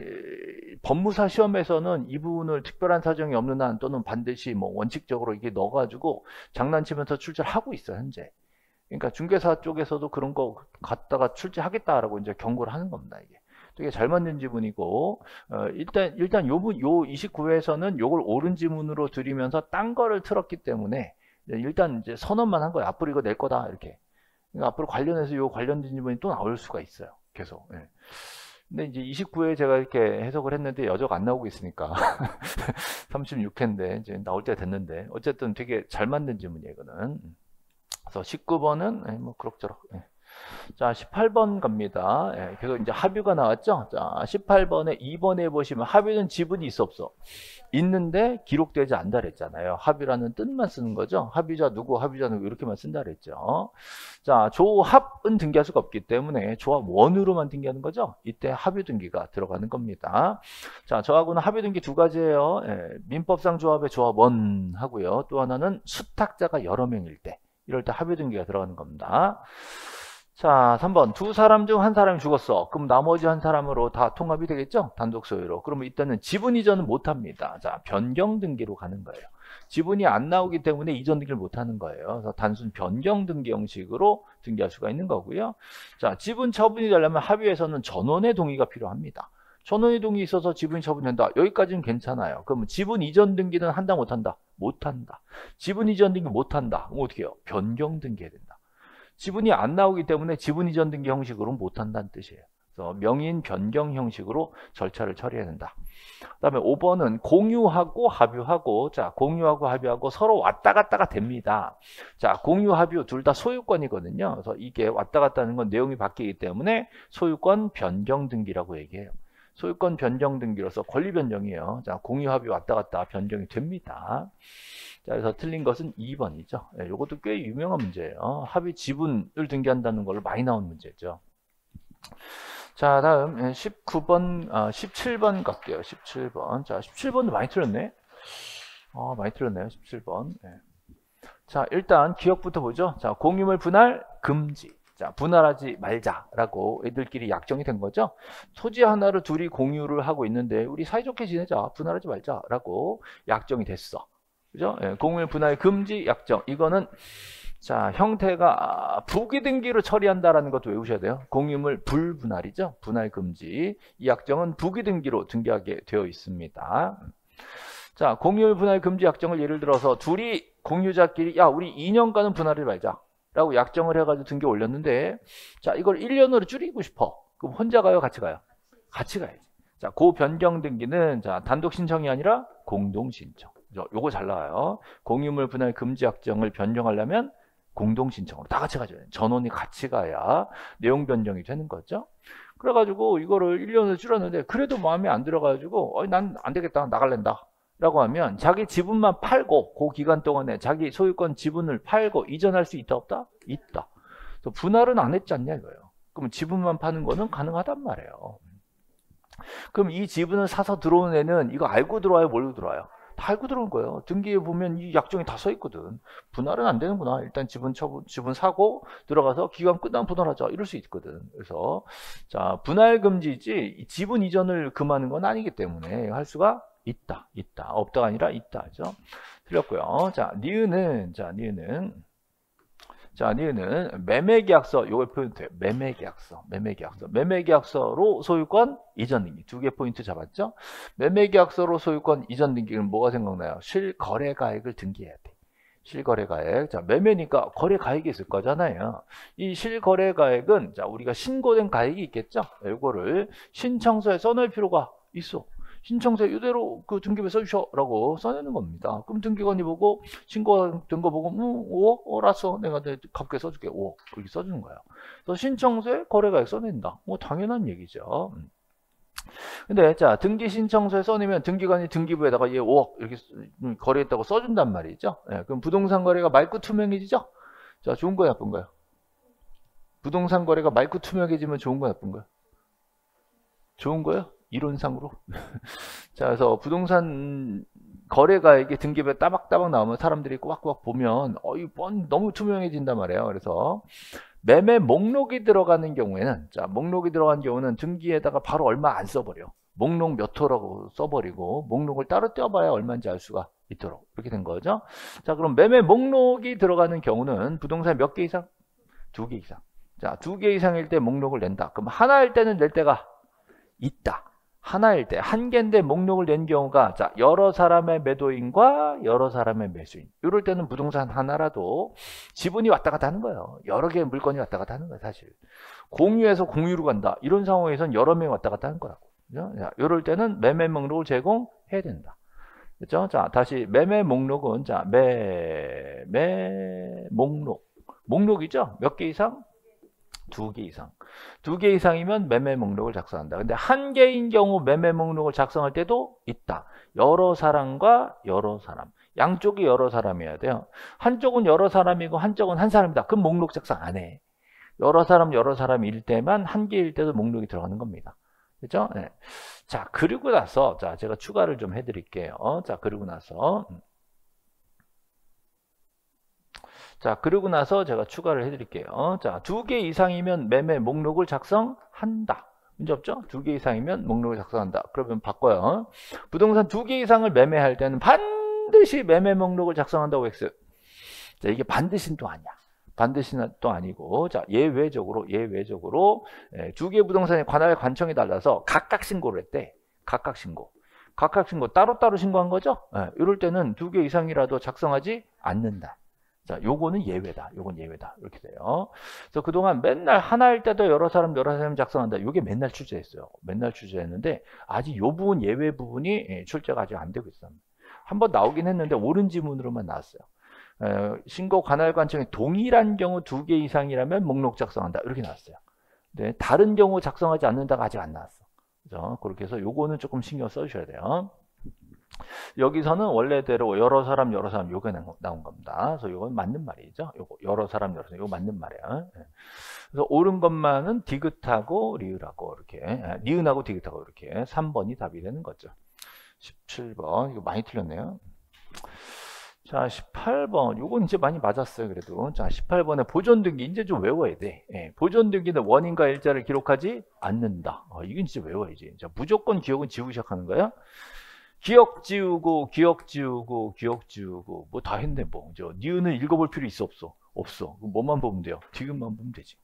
법무사 시험에서는 이 부분을 특별한 사정이 없는 한 또는 반드시 뭐 원칙적으로 이게 넣어가지고 장난치면서 출제를 하고 있어요, 현재. 그러니까 중개사 쪽에서도 그런 거 갖다가 출제하겠다라고 이제 경고를 하는 겁니다, 이게. 되게 잘 만든 지문이고, 일단 요 29회에서는 요걸 옳은 지문으로 드리면서 딴 거를 틀었기 때문에 일단 이제 선언만 한 거예요. 앞으로 이거 낼 거다 이렇게. 그러니까 앞으로 관련해서 요 관련된 지문이 또 나올 수가 있어요. 계속. 예. 근데 이제 29회 제가 이렇게 해석을 했는데 여적 안 나오고 있으니까 36회인데 이제 나올 때가 됐는데 어쨌든 되게 잘 만든 지문이에요, 이거는. 그래서 19번은 뭐 그럭저럭. 예. 자, 18번 갑니다. 예, 계속 이제 합유가 나왔죠? 자, 18번에 2번에 보시면 합유는 지분이 있어 없어? 있는데 기록되지 않다 그랬잖아요. 합유라는 뜻만 쓰는 거죠. 합유자 누구, 합유자 누구 이렇게만 쓴다 그랬죠. 자, 조합은 등기할 수가 없기 때문에 조합 원으로만 등기하는 거죠. 이때 합유 등기가 들어가는 겁니다. 자, 저하고는 합유 등기 두 가지예요. 예, 민법상 조합의 조합 원 하고요. 또 하나는 수탁자가 여러 명일 때, 이럴 때 합유 등기가 들어가는 겁니다. 자, 3번. 두 사람 중 한 사람이 죽었어. 그럼 나머지 한 사람으로 다 통합이 되겠죠? 단독 소유로. 그러면 이때는 지분 이전은 못 합니다. 자, 변경 등기로 가는 거예요. 지분이 안 나오기 때문에 이전 등기를 못 하는 거예요. 그래서 단순 변경 등기 형식으로 등기할 수가 있는 거고요. 자, 지분 처분이 되려면 합의에서는 전원의 동의가 필요합니다. 전원의 동의 있어서 지분이 처분된다. 여기까지는 괜찮아요. 그러면 지분 이전 등기는 한다, 못 한다? 못 한다. 지분 이전 등기 못 한다. 그럼 어떻게 해요? 변경 등기해야 된다. 지분이 안 나오기 때문에 지분 이전 등기 형식으로 못한다는 뜻이에요. 그래서 명인 변경 형식으로 절차를 처리해야 된다. 그 다음에 5번은 공유하고 합유하고, 자, 공유하고 합유하고 서로 왔다 갔다가 됩니다. 자, 공유, 합유 둘 다 소유권이거든요. 그래서 이게 왔다 갔다 하는 건 내용이 바뀌기 때문에 소유권 변경 등기라고 얘기해요. 소유권 변경 등기로서 권리 변경이에요. 자, 공유, 합유 왔다 갔다 변경이 됩니다. 자, 그래서 틀린 것은 2번이죠. 예, 이것도 꽤 유명한 문제예요. 합의 지분을 등기한다는 걸로 많이 나온 문제죠. 자, 다음 19번, 17번 갈게요. 17번. 자, 17번도 많이 틀렸네. 많이 틀렸네요. 17번. 예. 자, 일단 기억부터 보죠. 자, 공유물 분할 금지. 자, 분할하지 말자라고 애들끼리 약정이 된 거죠. 토지 하나를 둘이 공유를 하고 있는데 우리 사이좋게 지내자, 분할하지 말자라고 약정이 됐어. 그죠? 예, 공유물 분할 금지 약정. 이거는 자, 형태가 부기 등기로 처리한다라는 것도 외우셔야 돼요. 공유물 불분할이죠. 분할 금지. 이 약정은 부기 등기로 등기하게 되어 있습니다. 자, 공유물 분할 금지 약정을 예를 들어서 둘이 공유자끼리 야, 우리 2년간은 분할을 말자 라고 약정을 해가지고 등기 올렸는데, 자, 이걸 1년으로 줄이고 싶어. 그럼 혼자 가요, 같이 가요? 같이 가야지. 자, 그 변경 등기는 자, 단독 신청이 아니라 공동 신청. 요거 잘 나와요. 공유물 분할 금지 약정을 변경하려면 공동 신청으로 다 같이 가죠. 전원이 같이 가야 내용 변경이 되는 거죠. 그래가지고 이거를 1년을 줄였는데 그래도 마음에 안 들어가지고 난 안 되겠다, 나갈랜다 라고 하면 자기 지분만 팔고 그 기간 동안에 자기 소유권 지분을 팔고 이전할 수 있다, 없다? 있다. 그래서 분할은 안 했지 않냐 이거예요. 그럼 지분만 파는 거는 가능하단 말이에요. 그럼 이 지분을 사서 들어온 애는 이거 알고 들어와요, 모르고 들어와요? 다 알고 들어온 거예요. 등기에 보면 이 약정이 다 써 있거든. 분할은 안 되는구나. 일단 지분 사고 들어가서 기간 끝나면 분할하자 이럴 수 있거든. 그래서 자, 분할 금지지 지분 이전을 금하는 건 아니기 때문에 할 수가 있다. 없다가 아니라 있다죠. 틀렸고요. 자, 니은은 매매계약서, 요걸 포인트예요. 매매계약서로 소유권 이전 등기. 두 개 포인트 잡았죠? 매매계약서로 소유권 이전 등기는 뭐가 생각나요? 실거래가액을 등기해야 돼. 실거래가액. 자, 매매니까 거래가액이 있을 거잖아요. 이 실거래가액은 자, 우리가 신고된 가액이 있겠죠? 요거를 신청서에 써놓을 필요가 있어. 신청서에 이대로 그 등기부에 써주셔라고 써내는 겁니다. 그럼 등기관이 보고 신고된 거 보고 5억? 알았어. 내가 값게 써줄게. 5억. 그렇게 써주는 거예요. 그래서 신청서에 거래가액 써낸다. 뭐 당연한 얘기죠. 근데 자, 등기 신청서에 써내면 등기관이 등기부에다가 얘 5억 이렇게 거래했다고 써준단 말이죠. 네, 그럼 부동산 거래가 맑고 투명해지죠? 자, 좋은 거야, 나쁜 거야? 부동산 거래가 맑고 투명해지면 좋은 거야, 나쁜 거야? 좋은 거예요? 이론상으로. 자, 그래서 부동산 거래가액이 등기부에 따박따박 나오면 사람들이 꼬박꼬박 보면 너무 투명해진단 말이에요. 그래서 매매 목록이 들어가는 경우에는, 자, 목록이 들어간 경우는 등기에다가 바로 얼마 안 써버려. 목록 몇 호라고 써버리고 목록을 따로 떼어봐야 얼마인지 알 수가 있도록 이렇게 된 거죠. 자, 그럼 매매 목록이 들어가는 경우는 부동산 몇 개 이상? 2개 이상. 자, 2개 이상일 때 목록을 낸다. 그럼 하나일 때는 낼 때가 있다. 하나일 때, 한 개인데 목록을 낸 경우가, 자, 여러 사람의 매도인과 여러 사람의 매수인. 이럴 때는 부동산 하나라도 지분이 왔다 갔다 하는 거예요. 여러 개의 물건이 왔다 갔다 하는 거예요, 사실. 공유해서 공유로 간다. 이런 상황에서는 여러 명이 왔다 갔다 하는 거라고. 그죠? 자, 이럴 때는 매매 목록을 제공해야 된다. 그죠? 자, 다시 매매 목록은, 자, 매매 목록. 목록이죠? 몇 개 이상? 2개 이상. 2개 이상이면 매매 목록을 작성한다. 근데 한 개인 경우 매매 목록을 작성할 때도 있다. 여러 사람과 여러 사람. 양쪽이 여러 사람이어야 돼요. 한쪽은 여러 사람이고 한쪽은 한 사람이다. 그럼 목록 작성 안 해. 여러 사람일 때만 한 개일 때도 목록이 들어가는 겁니다. 그죠? 네. 자, 그리고 나서, 자, 제가 추가를 좀 해드릴게요. 자, 그리고 나서 제가 추가를 해드릴게요. 자, 2개 이상이면 매매 목록을 작성한다. 문제 없죠? 2개 이상이면 목록을 작성한다. 그러면 바꿔요. 부동산 2개 이상을 매매할 때는 반드시 매매 목록을 작성한다고 했어요. 자, 이게 반드시는 또 아니야. 반드시는 또 아니고, 자, 예외적으로 2개 부동산의 관할 관청이 달라서 각각 신고를 했대. 각각 신고. 따로따로 신고한 거죠? 네, 이럴 때는 2개 이상이라도 작성하지 않는다. 자, 요거는 예외다. 이렇게 돼요. 그래서 그동안 맨날 하나일 때도 여러 사람 작성한다. 요게 맨날 출제했어요. 맨날 출제했는데, 아직 요 부분, 예외 부분이 출제가 아직 안 되고 있어요. 한번 나오긴 했는데, 옳은 지문으로만 나왔어요. 신고 관할 관청이 동일한 경우 2개 이상이라면 목록 작성한다. 이렇게 나왔어요. 네, 다른 경우 작성하지 않는다가 아직 안 나왔어. 그죠? 그렇게 해서 요거는 조금 신경 써주셔야 돼요. 여기서는 원래대로 여러 사람 요게 나온 겁니다. 그래서 요건 맞는 말이죠. 요거 여러 사람 요거 맞는 말이에요. 그래서 옳은 것만은 디귿하고 리을하고 이렇게 니은하고 디귿하고 이렇게 3번이 답이 되는 거죠. 17번 이거 많이 틀렸네요. 자, 18번 요건 이제 많이 맞았어요. 그래도 자, 18번에 보존등기 이제 좀 외워야 돼. 보존등기는 원인과 일자를 기록하지 않는다. 이건 진짜 외워야지. 자, 무조건 기억은 지우기 시작하는 거야. 기억 지우고 뭐 다 했네. 뭐 니은을 읽어볼 필요 없어. 뭐만 보면 돼요. 디귿만 보면 되지.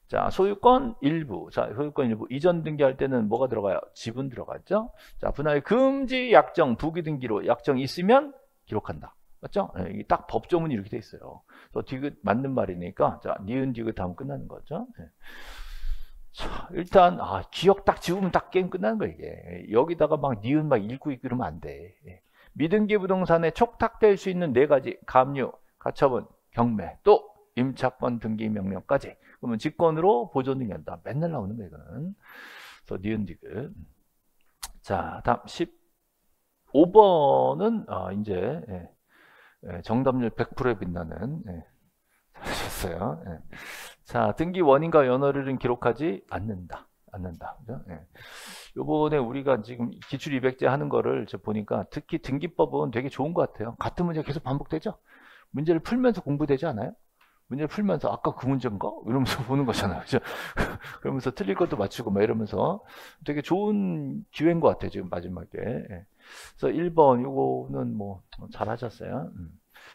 자, 소유권 일부. 자, 소유권 일부 이전 등기할 때는 뭐가 들어가요? 지분 들어갔죠. 자, 분할 금지 약정 부기 등기로 약정이 있으면 기록한다. 맞죠? 이게 딱 법조문이 이렇게 돼 있어요. 그래서 디귿 맞는 말이니까, 자, 니은 디귿 하면 끝나는 거죠. 자, 일단, 기억 딱 지우면 딱 게임 끝나는 거예요, 이게. 여기다가 막 니은 막 읽고 이러면 안 돼. 미등기 부동산에 촉탁될 수 있는 4가지, 가압류, 가처분, 경매, 또 임차권 등기 명령까지. 그러면 직권으로 보존 등기한다. 맨날 나오는 거예요, 이거는. 그래서 니은 디귿. 자, 다음 15번은, 이제, 정답률 100%에 빛나는, 하셨어요. 자, 등기 원인과 연월일은 기록하지 않는다. 그죠? 요번에 우리가 지금 기출 200제 하는 거를 보니까 특히 등기법은 되게 좋은 것 같아요. 같은 문제가 계속 반복되죠? 문제를 풀면서 공부되지 않아요? 문제를 풀면서 아까 그 문제인가? 이러면서 보는 거잖아요. 그죠? 그러면서 틀릴 것도 맞추고 막 이러면서 되게 좋은 기회인 것 같아요. 지금 마지막에. 그래서 1번 요거는 뭐 잘하셨어요.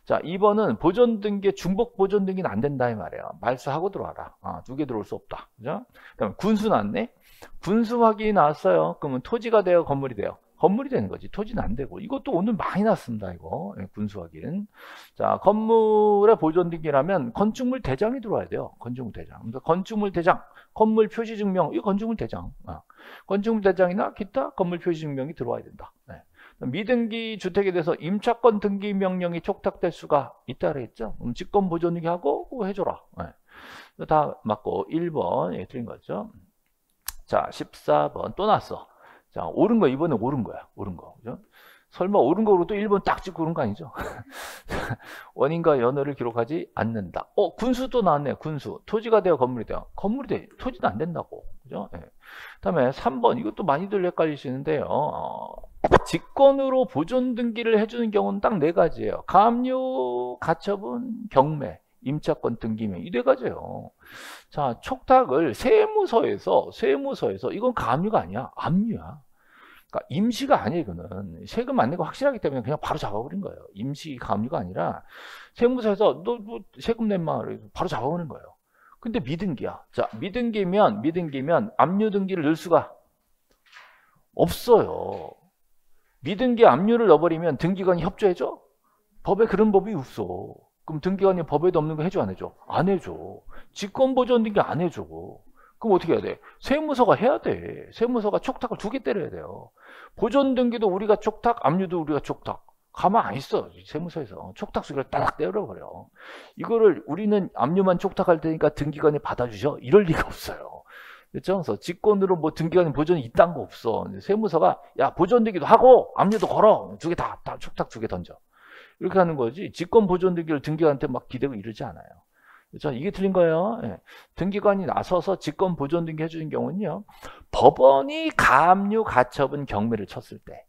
자, 2번은 보존등기, 중복 보존등기는 안 된다 이 말이에요. 말소하고 들어와라. 2개 들어올 수 없다. 그죠? 그다음에 군수 나왔네. 군수 확인이 나왔어요. 그러면 토지가 돼요, 건물이 돼요? 건물이 되는 거지. 토지는 안 되고. 이것도 오늘 많이 났습니다. 이거 군수 확인. 자, 건물의 보존등기라면 건축물 대장이 들어와야 돼요. 건축물 대장. 그래서 건축물 대장, 건물 표시 증명, 이 건축물 대장. 건축물 대장이나 기타 건물 표시 증명이 들어와야 된다. 미등기 주택에 대해서 임차권 등기 명령이 촉탁될 수가 있다 그랬죠. 직권 보존등기 하고 해줘라. 다 맞고 1번 틀린 거죠. 자, 14번 또 났어. 자, 옳은 거 이번에 옳은 거야. 옳은 거. 그죠? 설마 옳은 거로 또 1번 딱 찍고 그런 거 아니죠? 원인과 연월을 기록하지 않는다. 군수도 나왔네요. 군수. 토지가 되어 건물이 돼요. 건물이 돼. 토지는 안 된다고. 그죠? 그다음에 3번 이것도 많이들 헷갈리시는데요. 직권으로 보존 등기를 해주는 경우는 딱 4가지예요. 가압류, 가처분, 경매, 임차권 등기명 이 4가지예요. 자, 촉탁을 세무서에서 이건 가압류가 아니야. 압류야. 그러니까 임시가 아니에요. 이거는 세금 안 내고 확실하기 때문에 그냥 바로 잡아버린 거예요. 임시 가압류가 아니라 세무서에서 너 세금 낸마 바로 잡아버린 거예요. 근데 미등기야. 자, 미등기면 압류 등기를 넣을 수가 없어요. 미등기 압류를 넣어버리면 등기관이 협조해줘? 법에 그런 법이 없어. 그럼 등기관이 법에도 없는 거 해줘 안 해줘? 안 해줘. 직권보존등기 안 해줘. 그럼 어떻게 해야 돼? 세무서가 해야 돼. 세무서가 촉탁을 2개 때려야 돼요. 보존등기도 우리가 촉탁, 압류도 우리가 촉탁. 가만 안 있어. 세무서에서 촉탁 수기를 따닥 때려버려. 이거를 우리는 압류만 촉탁할 테니까 등기관이 받아주셔? 이럴 리가 없어요. 그렇죠? 그래서 직권으로 뭐 등기관이 보존이 있다는 거 없어. 세무서가 야 보존등기도 하고 압류도 걸어. 2개 다 촉탁 2개 던져. 이렇게 하는 거지. 직권 보존등기를 등기관한테 막 기대고 이러지 않아요. 그렇죠? 이게 틀린 거예요. 예. 등기관이 나서서 직권 보존등기 해주는 경우는요. 법원이 가압류 가처분 경매를 쳤을 때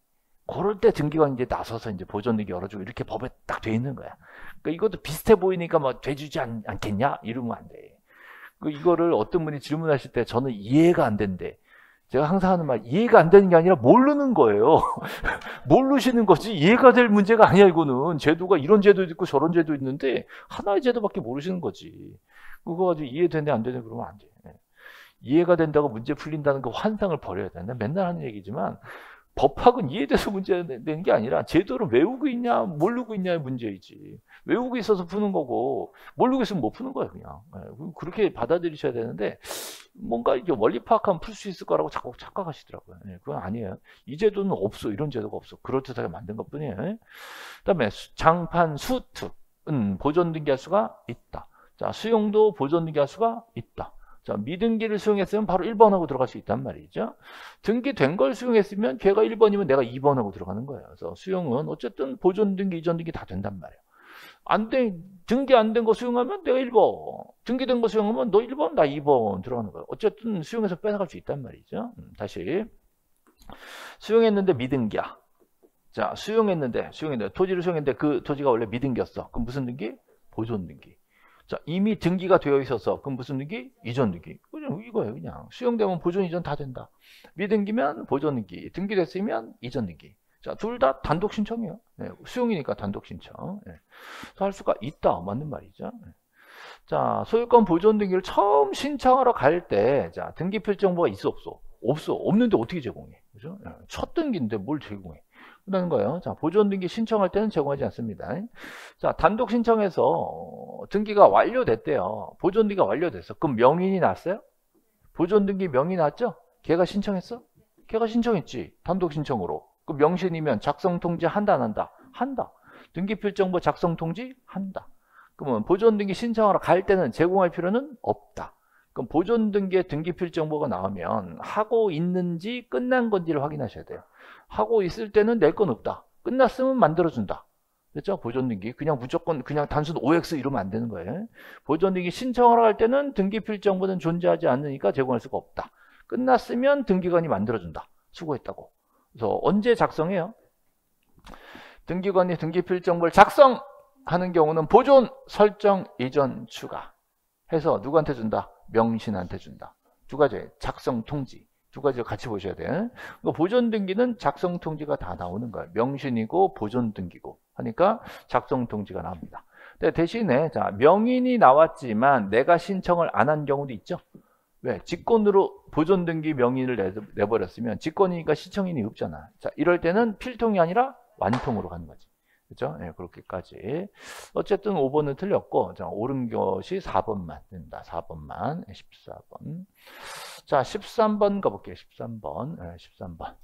그럴 때 등기관이 이제 나서서 이제 보존등기 열어주고 이렇게 법에 딱 돼 있는 거야. 그러니까 이것도 비슷해 보이니까 뭐 돼주지 않겠냐? 이러면 안 돼. 이거를 어떤 분이 질문하실 때 저는 이해가 안 된대. 제가 항상 하는 말, 이해가 안 되는 게 아니라 모르는 거예요. 모르시는 거지 이해가 될 문제가 아니야. 이거는 제도가 이런 제도 있고 저런 제도 있는데 하나의 제도밖에 모르시는 거지. 그거 가지고 이해되네 안 되네 그러면 안 돼. 이해가 된다고 문제 풀린다는 그 환상을 버려야 돼. 난 맨날 하는 얘기지만 법학은 이해돼서 문제되는 게 아니라 제도를 외우고 있냐 모르고 있냐의 문제이지. 외우고 있어서 푸는 거고 모르고 있으면 못 푸는 거예요. 그냥. 그렇게 받아들이셔야 되는데 뭔가 이게 원리 파악하면 풀 수 있을 거라고 자꾸 착각하시더라고요. 그건 아니에요. 이 제도는 없어. 이런 제도가 없어. 그럴듯하게 만든 것 뿐이에요. 그 다음에 장판, 수특은 보존등기할 수가 있다. 자, 수용도 보존등기할 수가 있다. 자, 미등기를 수용했으면 바로 1번하고 들어갈 수 있단 말이죠. 등기된 걸 수용했으면 걔가 1번이면 내가 2번하고 들어가는 거예요. 그래서 수용은 어쨌든 보존등기, 이전등기 다 된단 말이에요. 등기 안 된 거 수용하면 내가 1번, 등기된 거 수용하면 너 1번, 나 2번 들어가는 거예요. 어쨌든 수용해서 뺏어갈 수 있단 말이죠. 다시. 수용했는데 미등기야. 자, 수용했는데, 토지를 수용했는데 그 토지가 원래 미등기였어. 그럼 무슨 등기? 보존등기. 자, 이미 등기가 되어 있어서 그럼 무슨 등기? 이전등기. 그냥 이거예요. 그냥 수용되면 보존 이전 다 된다. 미등기면 보존등기, 등기됐으면 이전등기. 자, 둘 다 단독 신청이에요. 네, 수용이니까 단독 신청. 네. 할 수가 있다. 맞는 말이죠. 네. 자, 소유권 보존 등기를 처음 신청하러 갈 때, 자, 등기 필정보가 있어, 없어? 없어. 없는데 어떻게 제공해? 그죠? 네. 첫 등기인데 뭘 제공해? 그러는 거예요. 자, 보존 등기 신청할 때는 제공하지 않습니다. 자, 단독 신청해서 등기가 완료됐대요. 보존 등기가 완료됐어. 그럼 명인이 났어요? 보존 등기 명인이 났죠? 걔가 신청했어? 걔가 신청했지. 단독 신청으로. 그 명신이면 작성 통지 한다 안 한다? 한다. 등기필정보 작성 통지 한다. 그러면 보존등기 신청하러 갈 때는 제공할 필요는 없다. 그럼 보존등기에 등기필정보가 나오면 하고 있는지 끝난 건지를 확인하셔야 돼요. 하고 있을 때는 낼 건 없다. 끝났으면 만들어준다. 그렇죠? 보존등기 그냥 무조건 그냥 단순 OX 이러면 안 되는 거예요. 보존등기 신청하러 갈 때는 등기필정보는 존재하지 않으니까 제공할 수가 없다. 끝났으면 등기관이 만들어준다. 수고했다고. 그래서 언제 작성해요? 등기관이 등기필정보를 작성하는 경우는 보존, 설정, 이전, 추가 해서 누구한테 준다? 명신한테 준다. 두 가지 작성 통지 두 가지를 같이 보셔야 돼요. 보존 등기는 작성 통지가 다 나오는 거예요. 명신이고 보존 등기고 하니까 작성 통지가 나옵니다. 근데 대신에 자, 명인이 나왔지만 내가 신청을 안 한 경우도 있죠. 왜? 직권으로 보존등기 명인을 내버렸으면 직권이니까 신청인이 없잖아. 자, 이럴 때는 필통이 아니라 완통으로 가는 거지. 그죠? 네, 그렇게까지. 어쨌든 5번은 틀렸고, 자, 옳은 것이 4번만 된다. 4번만. 14번. 자, 13번 가볼게요. 13번. 네, 13번.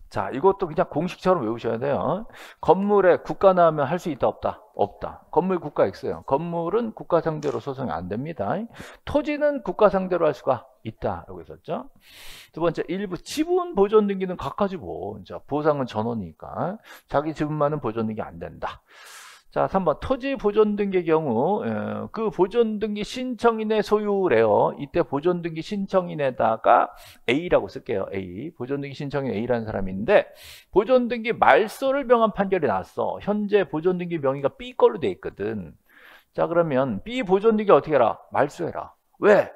자, 이것도 그냥 공식처럼 외우셔야 돼요. 건물에 국가 나오면 할 수 있다, 없다? 없다. 건물 국가 X예요. 건물은 국가 상대로 소송이 안 됩니다. 토지는 국가 상대로 할 수가 있다. 라고 했었죠. 두 번째, 일부 지분 보존 등기는 각가지고, 보상은 전원이니까 자기 지분만은 보존 등기 안 된다. 자, 3번 토지 보존 등기의 경우 그 보존 등기 신청인의 소유래요. 이때 보존 등기 신청인에다가 A라고 쓸게요. A. 보존 등기 신청인 A라는 사람인데 보존 등기 말소를 명한 판결이 났어. 현재 보존 등기 명의가 B 걸로 돼 있거든. 자, 그러면 B 보존 등기 어떻게 해라? 말소해라. 왜?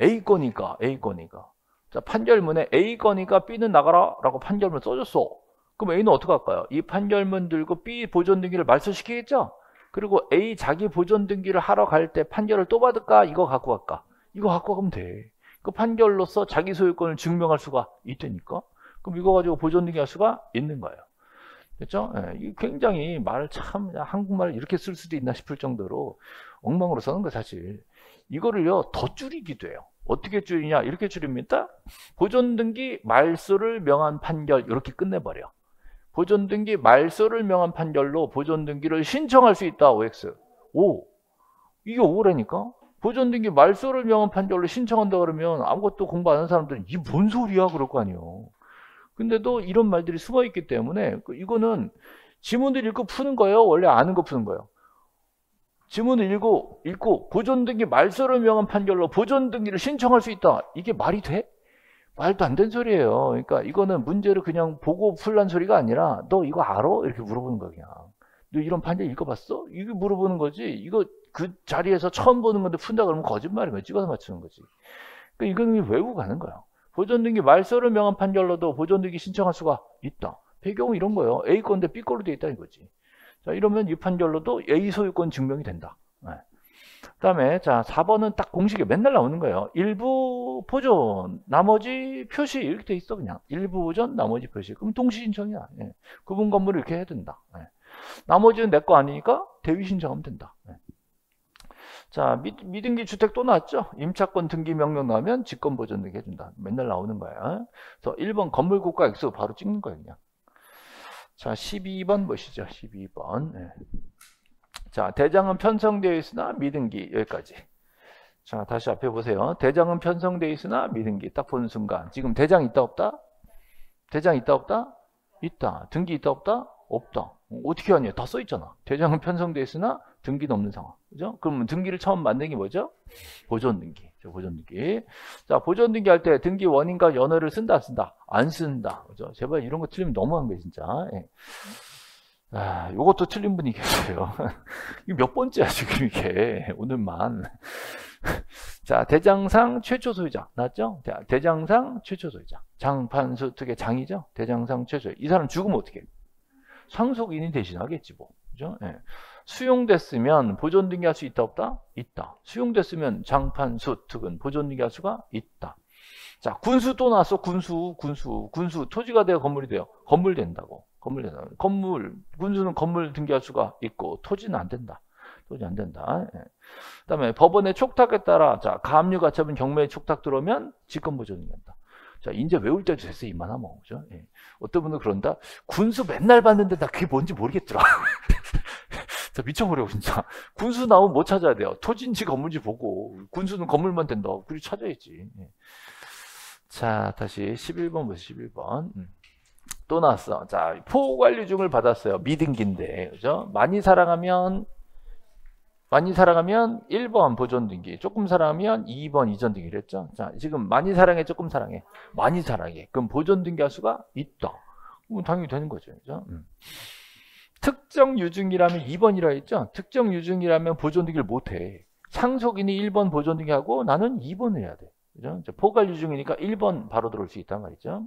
A 거니까. A 거니까. 자, 판결문에 A 거니까 B는 나가라라고 판결문 써줬어. 그럼 A는 어떻게 할까요? 이 판결문 들고 B 보존 등기를 말소시키겠죠? 그리고 A 자기 보존 등기를 하러 갈 때 판결을 또 받을까? 이거 갖고 갈까? 이거 갖고 가면 돼. 그 판결로서 자기 소유권을 증명할 수가 있다니까. 그럼 이거 가지고 보존등기할 수가 있는 거예요. 됐죠? 예, 이 굉장히 말을 참 한국말을 이렇게 쓸 수도 있나 싶을 정도로 엉망으로 써는 거 사실. 이거를요 더 줄이기도 해요. 어떻게 줄이냐? 이렇게 줄입니다. 보존등기 말소를 명한 판결 이렇게 끝내버려. 보존등기 말소를 명한 판결로 보존등기를 신청할 수 있다. OX. 오. 이게 5라니까? 보존등기 말소를 명한 판결로 신청한다 그러면 아무것도 공부 안 하는 사람들은 이게 뭔 소리야? 그럴 거 아니에요. 근데도 이런 말들이 숨어 있기 때문에 이거는 지문을 읽고 푸는 거예요? 원래 아는 거 푸는 거예요? 지문을 읽고 보존등기 말소를 명한 판결로 보존등기를 신청할 수 있다. 이게 말이 돼? 말도 안 되는 소리예요. 그러니까 이거는 문제를 그냥 보고 풀란 소리가 아니라 너 이거 알아? 이렇게 물어보는 거야 그냥. 너 이런 판결 읽어봤어? 이게 물어보는 거지. 이거 그 자리에서 처음 보는 건데 푼다 그러면 거짓말인 거야. 찍어서 맞추는 거지. 그러니까 이거는 외우고 가는 거야. 보존등기 말소를 명한 판결로도 보존등기 신청할 수가 있다. 배경은 이런 거예요. A 건데 B 걸로 돼 있다 이거지. 자, 이러면 이 판결로도 A 소유권 증명이 된다. 네. 그다음에 자 4번은 딱 공식에 맨날 나오는 거예요. 일부 보존, 나머지 표시 이렇게 돼 있어 그냥. 일부 보존, 나머지 표시. 그럼 동시 신청이야. 예. 구분 건물을 이렇게 해야 된다. 예. 나머지는 내 거 아니니까 대위 신청하면 된다. 예. 자, 미등기 주택 또 나왔죠? 임차권 등기 명령 나오면 직권 보존 등기 해준다. 맨날 나오는 거야. 그래서 1번 건물 고가 X 바로 찍는 거예요, 그냥. 자, 12번 보시죠. 12번. 네. 자, 대장은 편성되어 있으나 미등기 여기까지. 자, 다시 앞에 보세요. 대장은 편성되어 있으나 미등기 딱 보는 순간 지금 대장 있다 없다? 대장 있다 없다? 있다. 등기 있다 없다? 없다. 어떻게 하냐? 다 써 있잖아. 대장은 편성되어 있으나 등기는 없는 상황. 그죠? 그러면 등기를 처음 만든 게 뭐죠? 보존등기. 보존등기. 자, 보존등기 할 때 등기 원인과 연호를 쓴다, 안 쓴다? 안 쓴다. 그죠? 제발 이런 거 틀리면 너무한 거예요, 진짜. 예. 아, 요것도 틀린 분이 계세요. 이게 몇 번째야, 지금 이게. 오늘만. 자, 대장상 최초 소유자. 나왔죠? 대장상 최초 소유자. 장판수 특의 장이죠? 대장상 최초 소유자. 이 사람 죽으면 어떻게 해? 상속인이 대신하겠지, 뭐. 그죠? 예. 수용됐으면 보존등기 할 수 있다 없다? 있다. 수용됐으면 장판수 특은 보존등기 할 수가 있다. 자, 군수 또 나왔어. 군수. 토지가 돼요, 건물이 돼요? 건물 된다고. 건물 된다. 건물, 군수는 건물 등기할 수가 있고 토지는 안 된다. 토지 안 된다. 예. 그다음에 법원의 촉탁에 따라 자, 가압류 가처분 경매에 촉탁 들어오면 직권 보존이 된다. 자, 이제 외울 때도 됐어, 이만하면. 그죠? 예. 어떤 분은 그런다. 군수 맨날 봤는데 나 그게 뭔지 모르겠더라. 자, 미쳐버려, 진짜. 군수 나오면 뭐 찾아야 돼요? 토지인지 건물인지 보고. 군수는 건물만 된다. 그리 찾아야지. 예. 자, 다시 11번 보세요, 11번. 또 나왔어. 자, 포괄유증을 받았어요. 미등기인데. 그죠? 많이 사랑하면 1번 보존등기, 조금 사랑하면 2번 이전등기를 했죠. 자, 지금 많이 사랑해, 조금 사랑해? 많이 사랑해. 그럼 보존등기 할 수가 있다. 그럼 당연히 되는 거죠. 그죠? 특정 유증이라면 2번이라 했죠. 특정 유증이라면 보존등기를 못해. 상속인이 1번 보존등기하고 나는 2번을 해야 돼. 그죠? 포괄 유증이니까 1번 바로 들어올 수 있단 말이죠.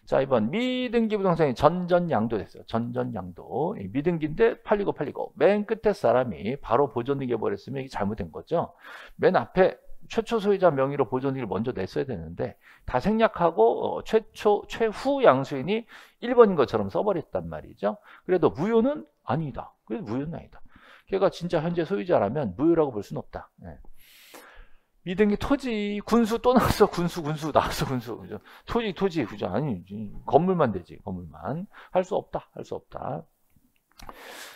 자, 2번 미등기 부동산이 전전양도 됐어요. 전전양도. 미등기인데 팔리고 맨 끝에 사람이 바로 보존등기 해버렸으면 이게 잘못된 거죠. 맨 앞에 최초 소유자 명의로 보존등기를 먼저 냈어야 되는데 다 생략하고 최후 양수인이 1번인 것처럼 써버렸단 말이죠. 그래도 무효는 아니다. 그래도 무효는 아니다. 걔가 진짜 현재 소유자라면 무효라고 볼 수는 없다. 네. 미등기 토지, 군수 또 나왔어. 군수 나왔어. 군수. 그죠? 토지. 그죠? 아니, 건물만 되지. 건물만. 할 수 없다.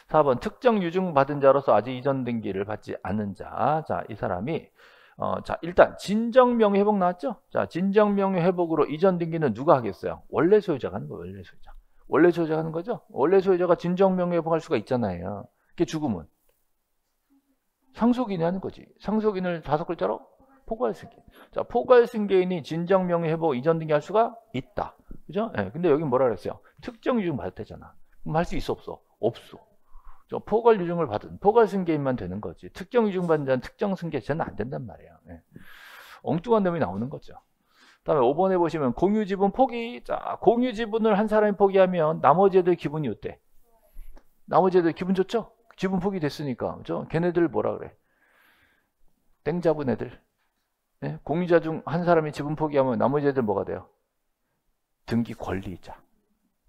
4번 특정 유증 받은 자로서 아직 이전 등기를 받지 않은 자. 자, 이 사람이 자, 일단 진정명의 회복 나왔죠? 자, 진정명의 회복으로 이전 등기는 누가 하겠어요? 원래 소유자가 하는 거예요. 원래 소유자가 하는 거죠? 원래 소유자가 진정명의 회복할 수가 있잖아요. 그게 죽으면 상속인이 하는 거지. 상속인을 5글자로 포괄승계. 자, 포괄승계인이 진정명의 회복 이전 등기 할 수가 있다. 그죠? 예. 근데 여기 뭐라 그랬어요? 특정 유증 받을 때잖아. 그럼 할 수 있어, 없어? 없어. 저 포괄 유증을 받은 포괄승계인만 되는 거지. 특정 유증 받은 자는 특정 승계자는 안 된단 말이에요. 예. 엉뚱한 놈이 나오는 거죠. 다음에 5번에 보시면 공유지분 포기. 자, 공유지분을 한 사람이 포기하면 나머지 애들 기분이 어때? 나머지 애들 기분 좋죠? 지분 포기됐으니까. 그죠? 걔네들 뭐라 그래? 땡 잡은 애들. 네? 공유자 중 한 사람이 지분 포기하면 나머지 애들 뭐가 돼요? 등기 권리자,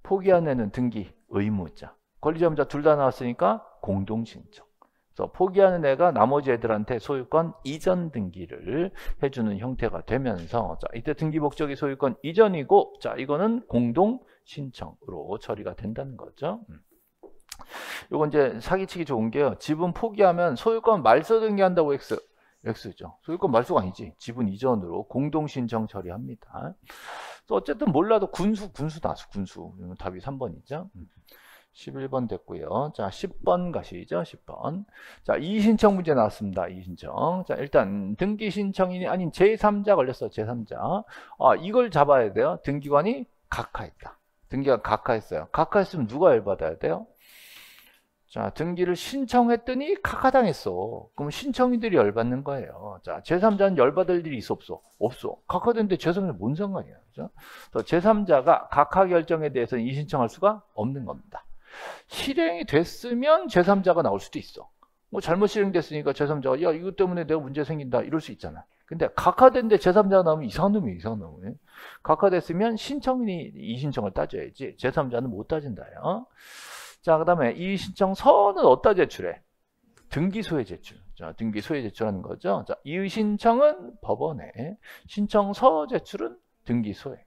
포기한 애는 등기 의무자, 권리자 의무자 둘 다 나왔으니까 공동신청. 그래서 포기하는 애가 나머지 애들한테 소유권 이전 등기를 해주는 형태가 되면서, 자, 이때 등기 목적이 소유권 이전이고, 자, 이거는 공동신청으로 처리가 된다는 거죠. 요건 이제 사기치기 좋은 게요. 지분 포기하면 소유권 말소 등기한다고 X죠. 소유권 말소가 아니지. 지분 이전으로 공동신청 처리합니다. 어쨌든 몰라도 군수 나수, 군수. 답이 3번이죠. 11번 됐고요. 자, 10번 가시죠. 10번. 자, 이의신청 문제 나왔습니다. 이의신청. 자, 일단 등기 신청인이 아닌 제3자 걸렸어. 제3자. 이걸 잡아야 돼요. 등기관이 각하했다. 등기가 각하했어요. 각하했으면 누가 열받아야 돼요? 자, 등기를 신청했더니 각하당했어. 그럼 신청인들이 열받는 거예요. 자, 제3자는 열받을 일이 있어, 없어? 없어. 각하됐는데 제3자는 뭔 상관이야. 그죠? 제3자가 각하 결정에 대해서는 이의신청할 수가 없는 겁니다. 실행이 됐으면 제3자가 나올 수도 있어. 뭐 잘못 실행됐으니까 제3자가 야, 이것 때문에 내가 문제 생긴다 이럴 수 있잖아. 근데 각하됐는데 제3자가 나오면 이상한 놈이에요. 이상한 놈이에요. 각하됐으면 신청인이 이의신청을 따져야지 제3자는 못 따진다요. 자, 그 다음에 이의신청서는 어디다 제출해? 등기소에 제출. 자, 등기소에 제출하는 거죠. 자, 이의신청은 법원에, 신청서 제출은 등기소에.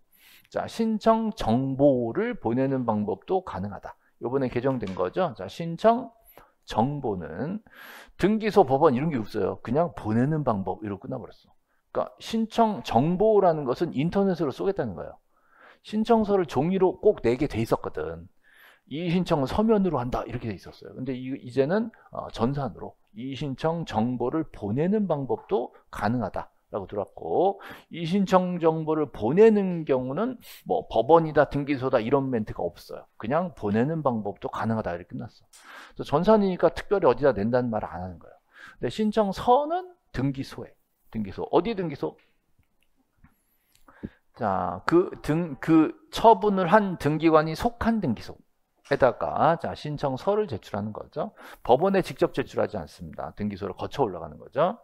자, 신청 정보를 보내는 방법도 가능하다. 요번에 개정된 거죠. 자, 신청 정보는 등기소, 법원 이런 게 없어요. 그냥 보내는 방법 이러고 끝나버렸어. 그러니까 신청 정보라는 것은 인터넷으로 쏘겠다는 거예요. 신청서를 종이로 꼭 내게 돼 있었거든. 이의신청은 서면으로 한다 이렇게 돼 있었어요. 근데 이제는 전산으로 이의신청 정보를 보내는 방법도 가능하다라고 들었고, 이의신청 정보를 보내는 경우는 뭐 법원이다 등기소다 이런 멘트가 없어요. 그냥 보내는 방법도 가능하다 이렇게 끝났어. 그래서 전산이니까 특별히 어디다 낸다는 말을 안 하는 거예요. 근데 신청서는 등기소에. 등기소 어디 등기소? 자, 그 처분을 한 등기관이 속한 등기소. 에다가 자, 신청서를 제출하는 거죠. 법원에 직접 제출하지 않습니다. 등기소를 거쳐 올라가는 거죠.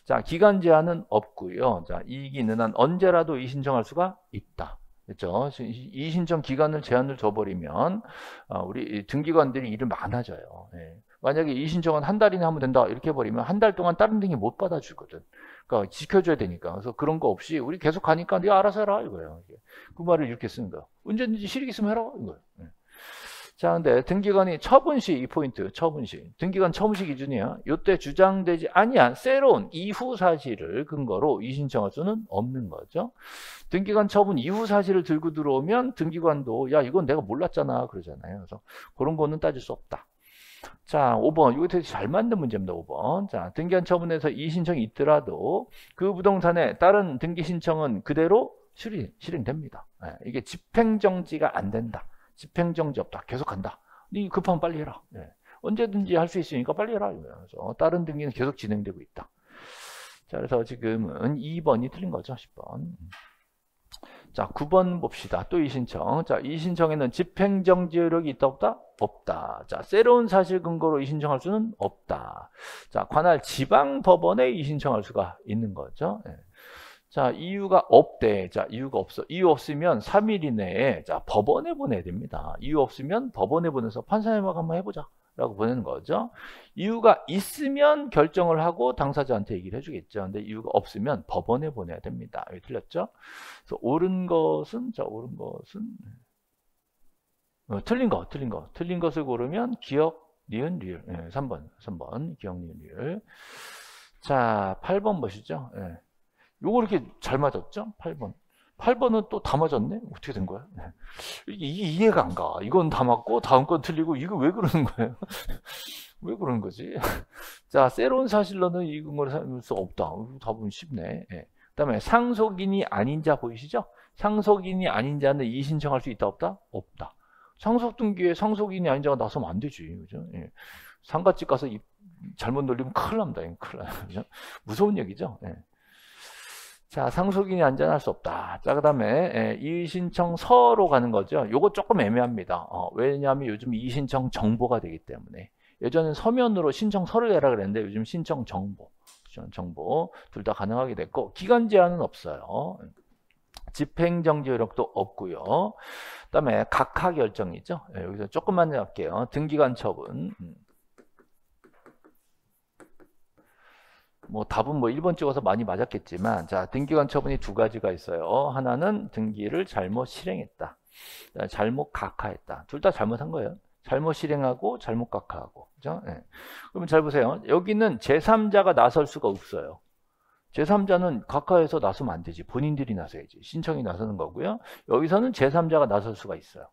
자, 기간 제한은 없고요. 자, 이익이 있는 한 언제라도 이의신청할 수가 있다. 그렇죠? 이의신청 기간을 제한을 둬버리면 우리 등기관들이 일을 많아져요. 예. 만약에 이의신청은 한 달이나 하면 된다 이렇게 해버리면 한 달 동안 다른 등기 못 받아주거든. 그러니까 지켜줘야 되니까. 그래서 그런 거 없이 우리 계속 가니까 네가 알아서 해라 이거예요. 그 말을 이렇게 쓰는 거예요. 언제든지 실익 있으면 해라 이거예요. 예. 자, 근데 등기관이 처분시, 이 포인트, 처분시. 등기관 처분시 기준이야. 요때 주장되지 아니한 새로운 이후 사실을 근거로 이의신청할 수는 없는 거죠. 등기관 처분 이후 사실을 들고 들어오면 등기관도 야, 이건 내가 몰랐잖아 그러잖아요. 그래서 그런 거는 따질 수 없다. 자, 5번. 이거 되게 잘 만든 문제입니다. 5번. 자, 등기한 처분에서 이의신청이 있더라도 그 부동산에 다른 등기 신청은 그대로 실행됩니다. 이게 집행정지가 안 된다. 집행정지 없다. 계속한다. 네 급하면 빨리 해라. 언제든지 할 수 있으니까 빨리 해라. 그래서 다른 등기는 계속 진행되고 있다. 자, 그래서 지금은 2번이 틀린 거죠. 10번. 자, 9번 봅시다. 또 이의신청. 자, 이의신청에는 집행정지 효력이 있다 없다? 없다. 자, 새로운 사실 근거로 이의신청할 수는 없다. 자, 관할 지방법원에 이의신청할 수가 있는 거죠. 자, 이유가 없대. 자, 이유가 없어. 이유 없으면 3일 이내에 자, 법원에 보내야 됩니다. 이유 없으면 법원에 보내서 판사님하고 한번 해보자 라고 보내는 거죠. 이유가 있으면 결정을 하고 당사자한테 얘기를 해주겠죠. 근데 이유가 없으면 법원에 보내야 됩니다. 여기 틀렸죠? 그래서 옳은 것은 틀린 것을 고르면 기억, 니은, 리을. 3번 기억, 니은, 리을. 자, 8번 보시죠. 요거 이렇게 잘 맞았죠? 8번은 또 다 맞았네? 어떻게 된 거야? 이게 이해가 안 가. 이건 다 맞고 다음 건 틀리고 이거 왜 그러는 거예요? 왜 그러는 거지? 자, 새로운 사실로는 이걸 삼을 수 없다. 답은 쉽네. 그 다음에 상속인이 아닌 자 보이시죠? 상속인이 아닌 자는 이의신청할 수 있다 없다? 없다. 상속등기에 상속인이 아닌 자가 나서면 안 되지. 그죠? 상가집 가서 잘못 놀리면 큰일 납니다. 큰일 나요. 그죠? 무서운 얘기죠? 자, 상속인이 안전할 수 없다. 자, 그 다음에 이의신청서로 가는 거죠. 요거 조금 애매합니다. 왜냐하면 요즘 이의신청 정보가 되기 때문에. 예전엔 서면으로 신청서를 내라 그랬는데 요즘 신청 정보 둘 다 가능하게 됐고 기간 제한은 없어요. 집행정지 효력도 없고요. 그다음에 각하 결정이죠. 예, 여기서 조금만 할게요. 등기관 처분. 뭐 답은 뭐 1번 찍어서 많이 맞았겠지만, 자, 등기관 처분이 두 가지가 있어요. 하나는 등기를 잘못 실행했다. 잘못 각하했다. 둘 다 잘못한 거예요. 잘못 실행하고 잘못 각하하고. 그죠? 예. 그러면 잘 보세요. 여기는 제3자가 나설 수가 없어요. 제3자는 각하해서 나서면 안 되지. 본인들이 나서야지. 신청이 나서는 거고요. 여기서는 제3자가 나설 수가 있어요.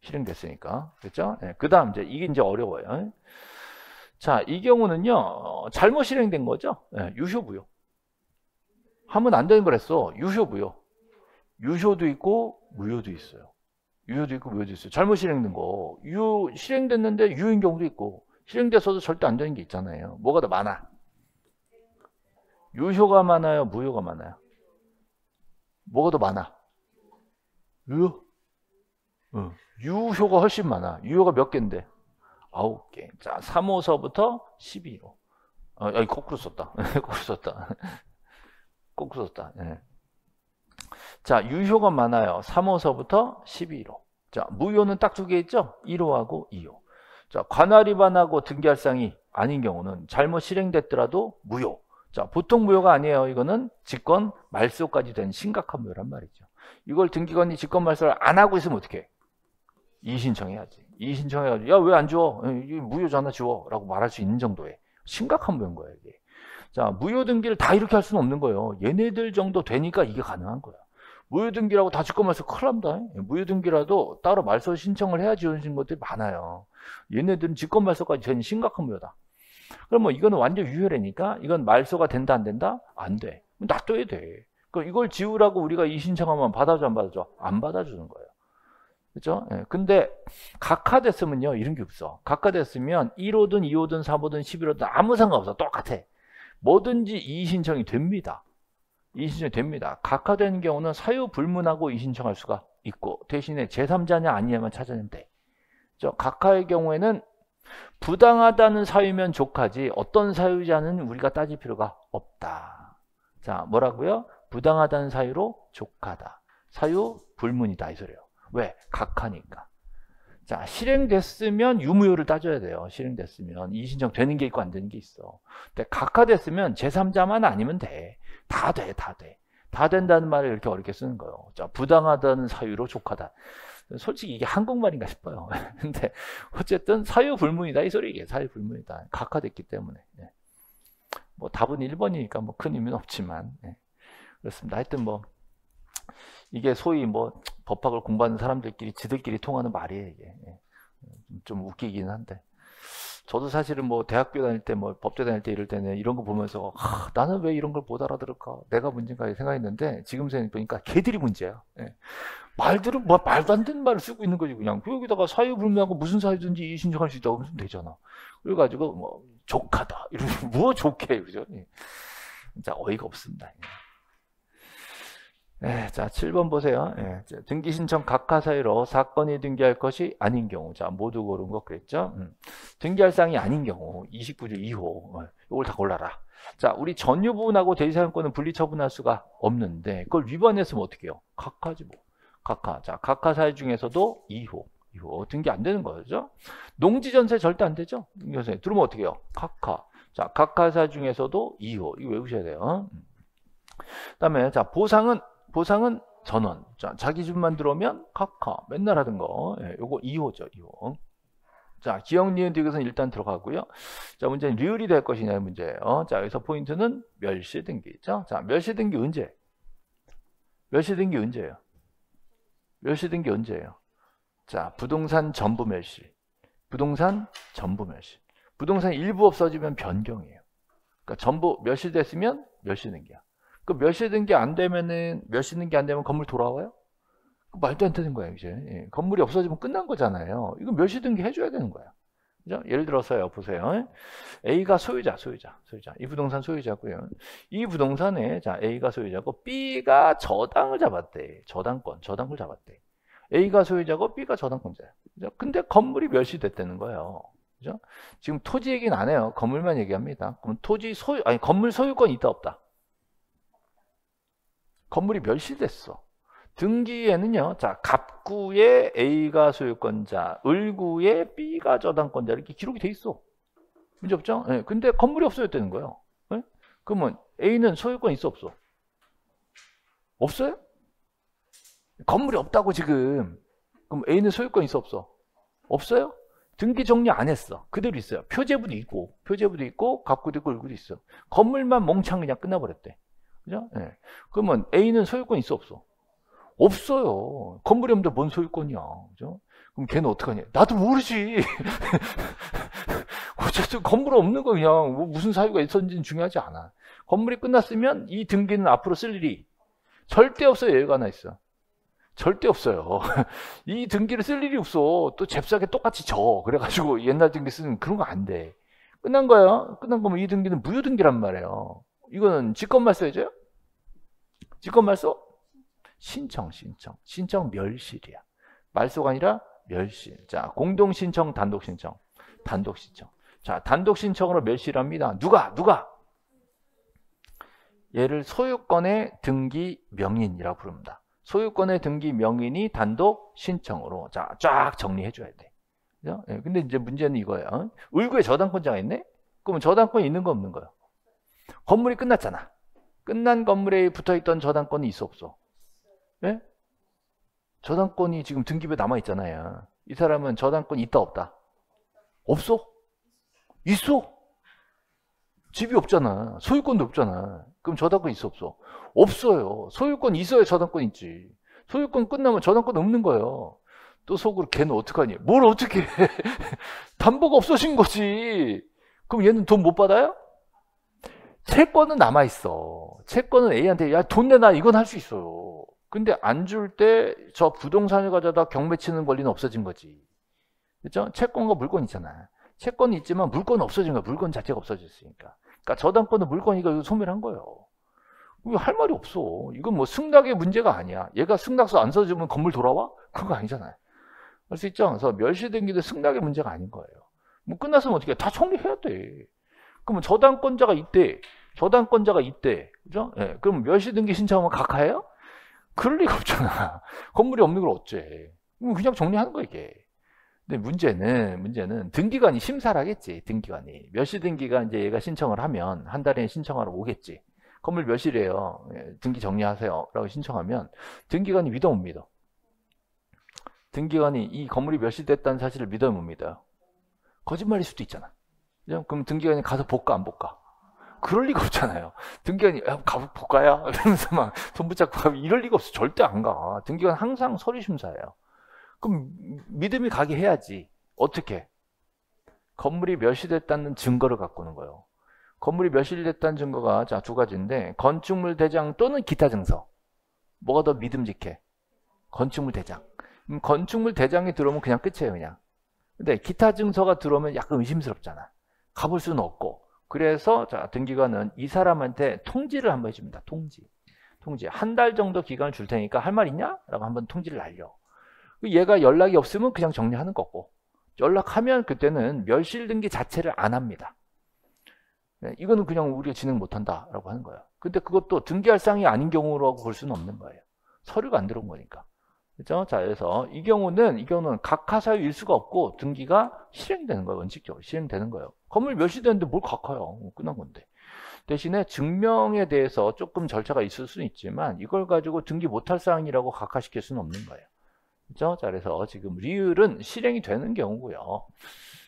실행됐으니까. 그렇죠? 예. 그다음 이게 이제 어려워요. 자, 이 경우는요. 잘못 실행된 거죠. 예. 유효부요. 하면 안 되는 거랬어. 유효부요. 유효도 있고 무효도 있어요. 유효도 있고 무효도 있어요. 잘못 실행된 거. 실행됐는데 유효인 경우도 있고, 실행됐어도 절대 안 되는 게 있잖아요. 뭐가 더 많아? 유효가 많아요? 무효가 많아요? 뭐가 더 많아? 유효? 유효가 훨씬 많아. 유효가 몇 개인데? 9개. 자, 3호서부터 12호. 거꾸로 썼다. 거꾸로 썼다. 거꾸로 썼다. 예. 자, 유효가 많아요. 3호서부터 12호. 자, 무효는 딱 두 개 있죠? 1호하고 2호. 자, 관할 위반하고 등기할상이 아닌 경우는 잘못 실행됐더라도 무효. 자, 보통 무효가 아니에요. 이거는 직권 말소까지 된 심각한 무효란 말이죠. 이걸 등기관이 직권 말소를 안 하고 있으면 어떻게 해? 이의신청해야지. 이의신청해가지고, 야, 왜 안 줘? 이게 무효잖아, 줘. 라고 말할 수 있는 정도의 심각한 무효인 거예요, 이게. 자, 무효 등기를 다 이렇게 할 수는 없는 거예요. 얘네들 정도 되니까 이게 가능한 거야. 무효 등기라고 다 직권 말소 큰일 납니다. 무효 등기라도 따로 말소 신청을 해야 지어지는 것들이 많아요. 얘네들은 직권 말소까지 된 심각한 무효다. 그럼 뭐 이거는 완전 유효라니까 이건 말소가 된다 안 된다? 안 돼. 놔둬야 돼. 그럼 이걸 지우라고 우리가 이 신청하면 받아줘 안 받아줘? 안 받아주는 거예요. 그렇죠? 예. 근데 각하됐으면요 이런 게 없어. 각하됐으면 1호든 2호든 3호든 11호든 아무 상관없어. 똑같아. 뭐든지 이의신청이 됩니다. 이의신청이 됩니다. 각하되는 경우는 사유 불문하고 이의신청할 수가 있고, 대신에 제3자냐 아니냐만 찾아내면 돼. 그렇죠? 각하의 경우에는 부당하다는 사유면 족하지 어떤 사유자는 우리가 따질 필요가 없다. 자, 뭐라고요? 부당하다는 사유로 족하다. 사유 불문이다 이 소리예요. 왜? 각하니까. 자, 실행됐으면 유무효를 따져야 돼요. 실행됐으면 이의신청 되는 게 있고 안 되는 게 있어. 근데 각하됐으면 제3자만 아니면 돼. 다 돼, 다 돼. 다 된다는 말을 이렇게 어렵게 쓰는 거예요. 자, 부당하다는 사유로 족하다. 솔직히 이게 한국말인가 싶어요. 근데 어쨌든 사유불문이다 이 소리. 이게 사유불문이다. 각하됐기 때문에. 네. 뭐 답은 1번이니까 뭐 큰 의미는 없지만, 네. 그렇습니다. 하여튼 뭐 이게 소위 뭐 법학을 공부하는 사람들끼리 지들끼리 통하는 말이에요. 이게. 좀 웃기긴 한데. 저도 사실은 뭐 대학교 다닐 때 뭐 법대 다닐 때 이럴 때는 이런 거 보면서 나는 왜 이런 걸 못 알아들을까? 내가 문제인가 생각했는데 지금 보니까 걔들이 문제야. 예. 말들은 뭐 말도 안 되는 말을 쓰고 있는 거지 그냥. 여기다가 사유불문하고 무슨 사유든지 이의신청할 수 있다고 하면 되잖아. 그래가지고 뭐 족하다 이러면 뭐 좋게 그죠? 예. 진짜 어이가 없습니다. 예, 자, 7번 보세요. 예, 등기신청 각하 사유로 사건이 등기할 것이 아닌 경우. 자, 모두 고른 거 그랬죠? 등기할 사항이 아닌 경우. 29조 2호. 이걸 다 골라라. 자, 우리 전유부분하고 대리사용권은 분리처분할 수가 없는데, 그걸 위반했으면 어떻게 해요? 각하지 뭐. 각하. 자, 각하 사유 중에서도 2호. 등기 안 되는 거죠? 농지전세 절대 안 되죠? 등기전세. 들으면 어떻게 해요? 각하. 자, 각하 사유 중에서도 2호. 이거 외우셔야 돼요. 그 다음에, 자, 보상은 전원. 자, 자기 집만 들어오면 각하. 맨날 하던 거. 예, 요거 2호죠, 2호. 자, 기억, 니은, 디귿은 일단 들어가고요. 자, 문제는 리을이 될 것이냐의 문제예요. 자, 여기서 포인트는 멸시 등기 있죠? 자, 멸시 등기 언제? 멸시 등기 언제예요? 멸시 등기 언제예요? 자, 부동산 전부 멸시. 부동산 전부 멸시. 부동산 일부 없어지면 변경이에요. 그러니까 전부 멸시됐으면 멸시 등기야. 그 멸시 등기 안 되면은 건물 돌아와요? 말도 안 되는 거예요, 이제. 예, 건물이 없어지면 끝난 거잖아요. 이거 멸시 등기 해줘야 되는 거야. 그죠? 예를 들어서요, 보세요. A가 소유자. 이 부동산 소유자고요. 이 부동산에, 자, A가 소유자고, B가 저당을 잡았대. 저당권 잡았대. A가 소유자고, B가 저당권자야. 그죠? 근데 건물이 멸시됐다는 거예요. 그죠? 지금 토지 얘기는 안 해요. 건물만 얘기합니다. 그럼 건물 소유권 있다, 없다? 건물이 멸시됐어. 등기에는요, 자, 갑구에 A가 소유권자, 을구에 B가 저당권자 이렇게 기록이 돼 있어. 문제 없죠? 예, 근데 건물이 없어졌다는 거예요. 예? 그러면 A는 소유권 있어 없어? 없어요? 건물이 없다고 지금. 그럼 A는 소유권 있어 없어? 없어요? 등기 정리 안 했어. 그대로 있어요. 표제부도 있고, 갑구도 있고, 을구도 있어. 건물만 몽창 그냥 끝나버렸대. 그죠? 예. 그러면 A는 소유권 있어 없어? 없어요. 건물이 없는데 뭔 소유권이야. 그죠? 그럼 걔는 어떡하냐? 나도 모르지. 어쨌든 건물 없는 거 그냥 뭐 무슨 사유가 있었는지는 중요하지 않아. 건물이 끝났으면 이 등기는 앞으로 쓸 일이 절대 없어요. 여유가 하나 있어. 절대 없어요. 이 등기를 쓸 일이 없어. 또 잽싸게 똑같이 져. 그래가지고 옛날 등기 쓰는 그런 거 안 돼. 끝난 거야. 끝난 거면 이 등기는 무효등기란 말이에요. 이거는 직권말소해줘요? 직권말소? 신청 멸실이야. 말소가 아니라 멸실. 자, 공동신청, 단독신청. 자, 단독신청으로 멸실합니다. 누가? 얘를 소유권의 등기 명인이라고 부릅니다. 소유권의 등기 명인이 단독 신청으로 자, 쫙 정리해 줘야 돼. 그죠? 예, 근데 이제 문제는 이거예요. 을구에 저당권자가 있네? 그러면 저당권이 있는 거 없는 거예요? 건물이 끝났잖아. 끝난 건물에 붙어 있던 저당권이 있어 없어? 예? 저당권이 지금 등기부에 남아 있잖아요. 이 사람은 저당권이 있다 없다? 없어? 있어? 집이 없잖아. 소유권도 없잖아. 그럼 저당권 있어 없어? 없어요. 소유권 있어야 저당권 있지. 소유권 끝나면 저당권 없는 거예요. 또 속으로 걔는 어떡하니? 뭘 어떻게 해? 담보가 없어진 거지. 그럼 얘는 돈 못 받아요? 채권은 남아있어. 채권은 A한테 야 돈 내놔 이건 할 수 있어요. 근데 안 줄 때 저 부동산을 가져다 경매 치는 권리는 없어진 거지. 그렇죠? 채권과 물건 있잖아. 채권이 있지만 물건은 없어진 거야. 물건 자체가 없어졌으니까. 그러니까 저당권은 물건이니까 이거 소멸한 거예요. 할 말이 없어. 이건 뭐 승낙의 문제가 아니야. 얘가 승낙서 안 써주면 건물 돌아와? 그거 아니잖아요. 할 수 있죠? 그래서 멸실등기도 승낙의 문제가 아닌 거예요. 뭐 끝났으면 어떻게 해? 다 정리해야 돼. 그러면 저당권자가 있대. 그죠? 예. 그럼 멸실등기 신청하면 각하해요? 그럴 리가 없잖아. 건물이 없는 걸 어째. 그냥 정리하는 거야, 이게. 근데 문제는 등기관이 심사를 하겠지. 등기관이. 멸실등기가 이제 얘가 신청을 하면 한 달에 신청하러 오겠지. 건물 멸실이에요. 등기 정리하세요. 라고 신청하면 등기관이 믿어 못 믿어? 등기관이 이 건물이 멸실됐다는 사실을 믿어 못 믿어요? 거짓말일 수도 있잖아. 그럼 등기관이 가서 볼까 안 볼까? 그럴 리가 없잖아요. 등기관이 가서 볼까야? 이러면서 막 돈 붙잡고 가면 이럴 리가 없어. 절대 안 가. 등기관 항상 서류 심사예요. 그럼 믿음이 가게 해야지. 어떻게? 건물이 멸실됐다는 증거를 갖고 오는 거예요. 건물이 멸실됐다는 증거가 자, 두 가지인데 건축물 대장 또는 기타 증서. 뭐가 더 믿음직해? 건축물 대장. 건축물 대장이 들어오면 그냥 끝이에요, 그냥. 근데 기타 증서가 들어오면 약간 의심스럽잖아. 가볼 수는 없고. 그래서 자, 등기관은 이 사람한테 통지를 한번 해줍니다. 통지. 한 달 정도 기간을 줄 테니까 할 말 있냐? 라고 한번 통지를 날려. 얘가 연락이 없으면 그냥 정리하는 거고. 연락하면 그때는 멸실 등기 자체를 안 합니다. 이거는 그냥 우리가 진행 못한다라고 하는 거예요. 근데 그것도 등기할 사항이 아닌 경우라고 볼 수는 없는 거예요. 서류가 안 들어온 거니까. 그렇죠? 자, 그래서 이 경우는 각하사유일 수가 없고 등기가 실행되는 거예요. 원칙적으로 실행되는 거예요. 건물 멸실되는데 뭘 각하요? 끝난 건데. 대신에 증명에 대해서 조금 절차가 있을 수는 있지만 이걸 가지고 등기 못할 사항이라고 각하시킬 수는 없는 거예요. 그렇죠? 자, 그래서 지금 리을은 실행이 되는 경우고요.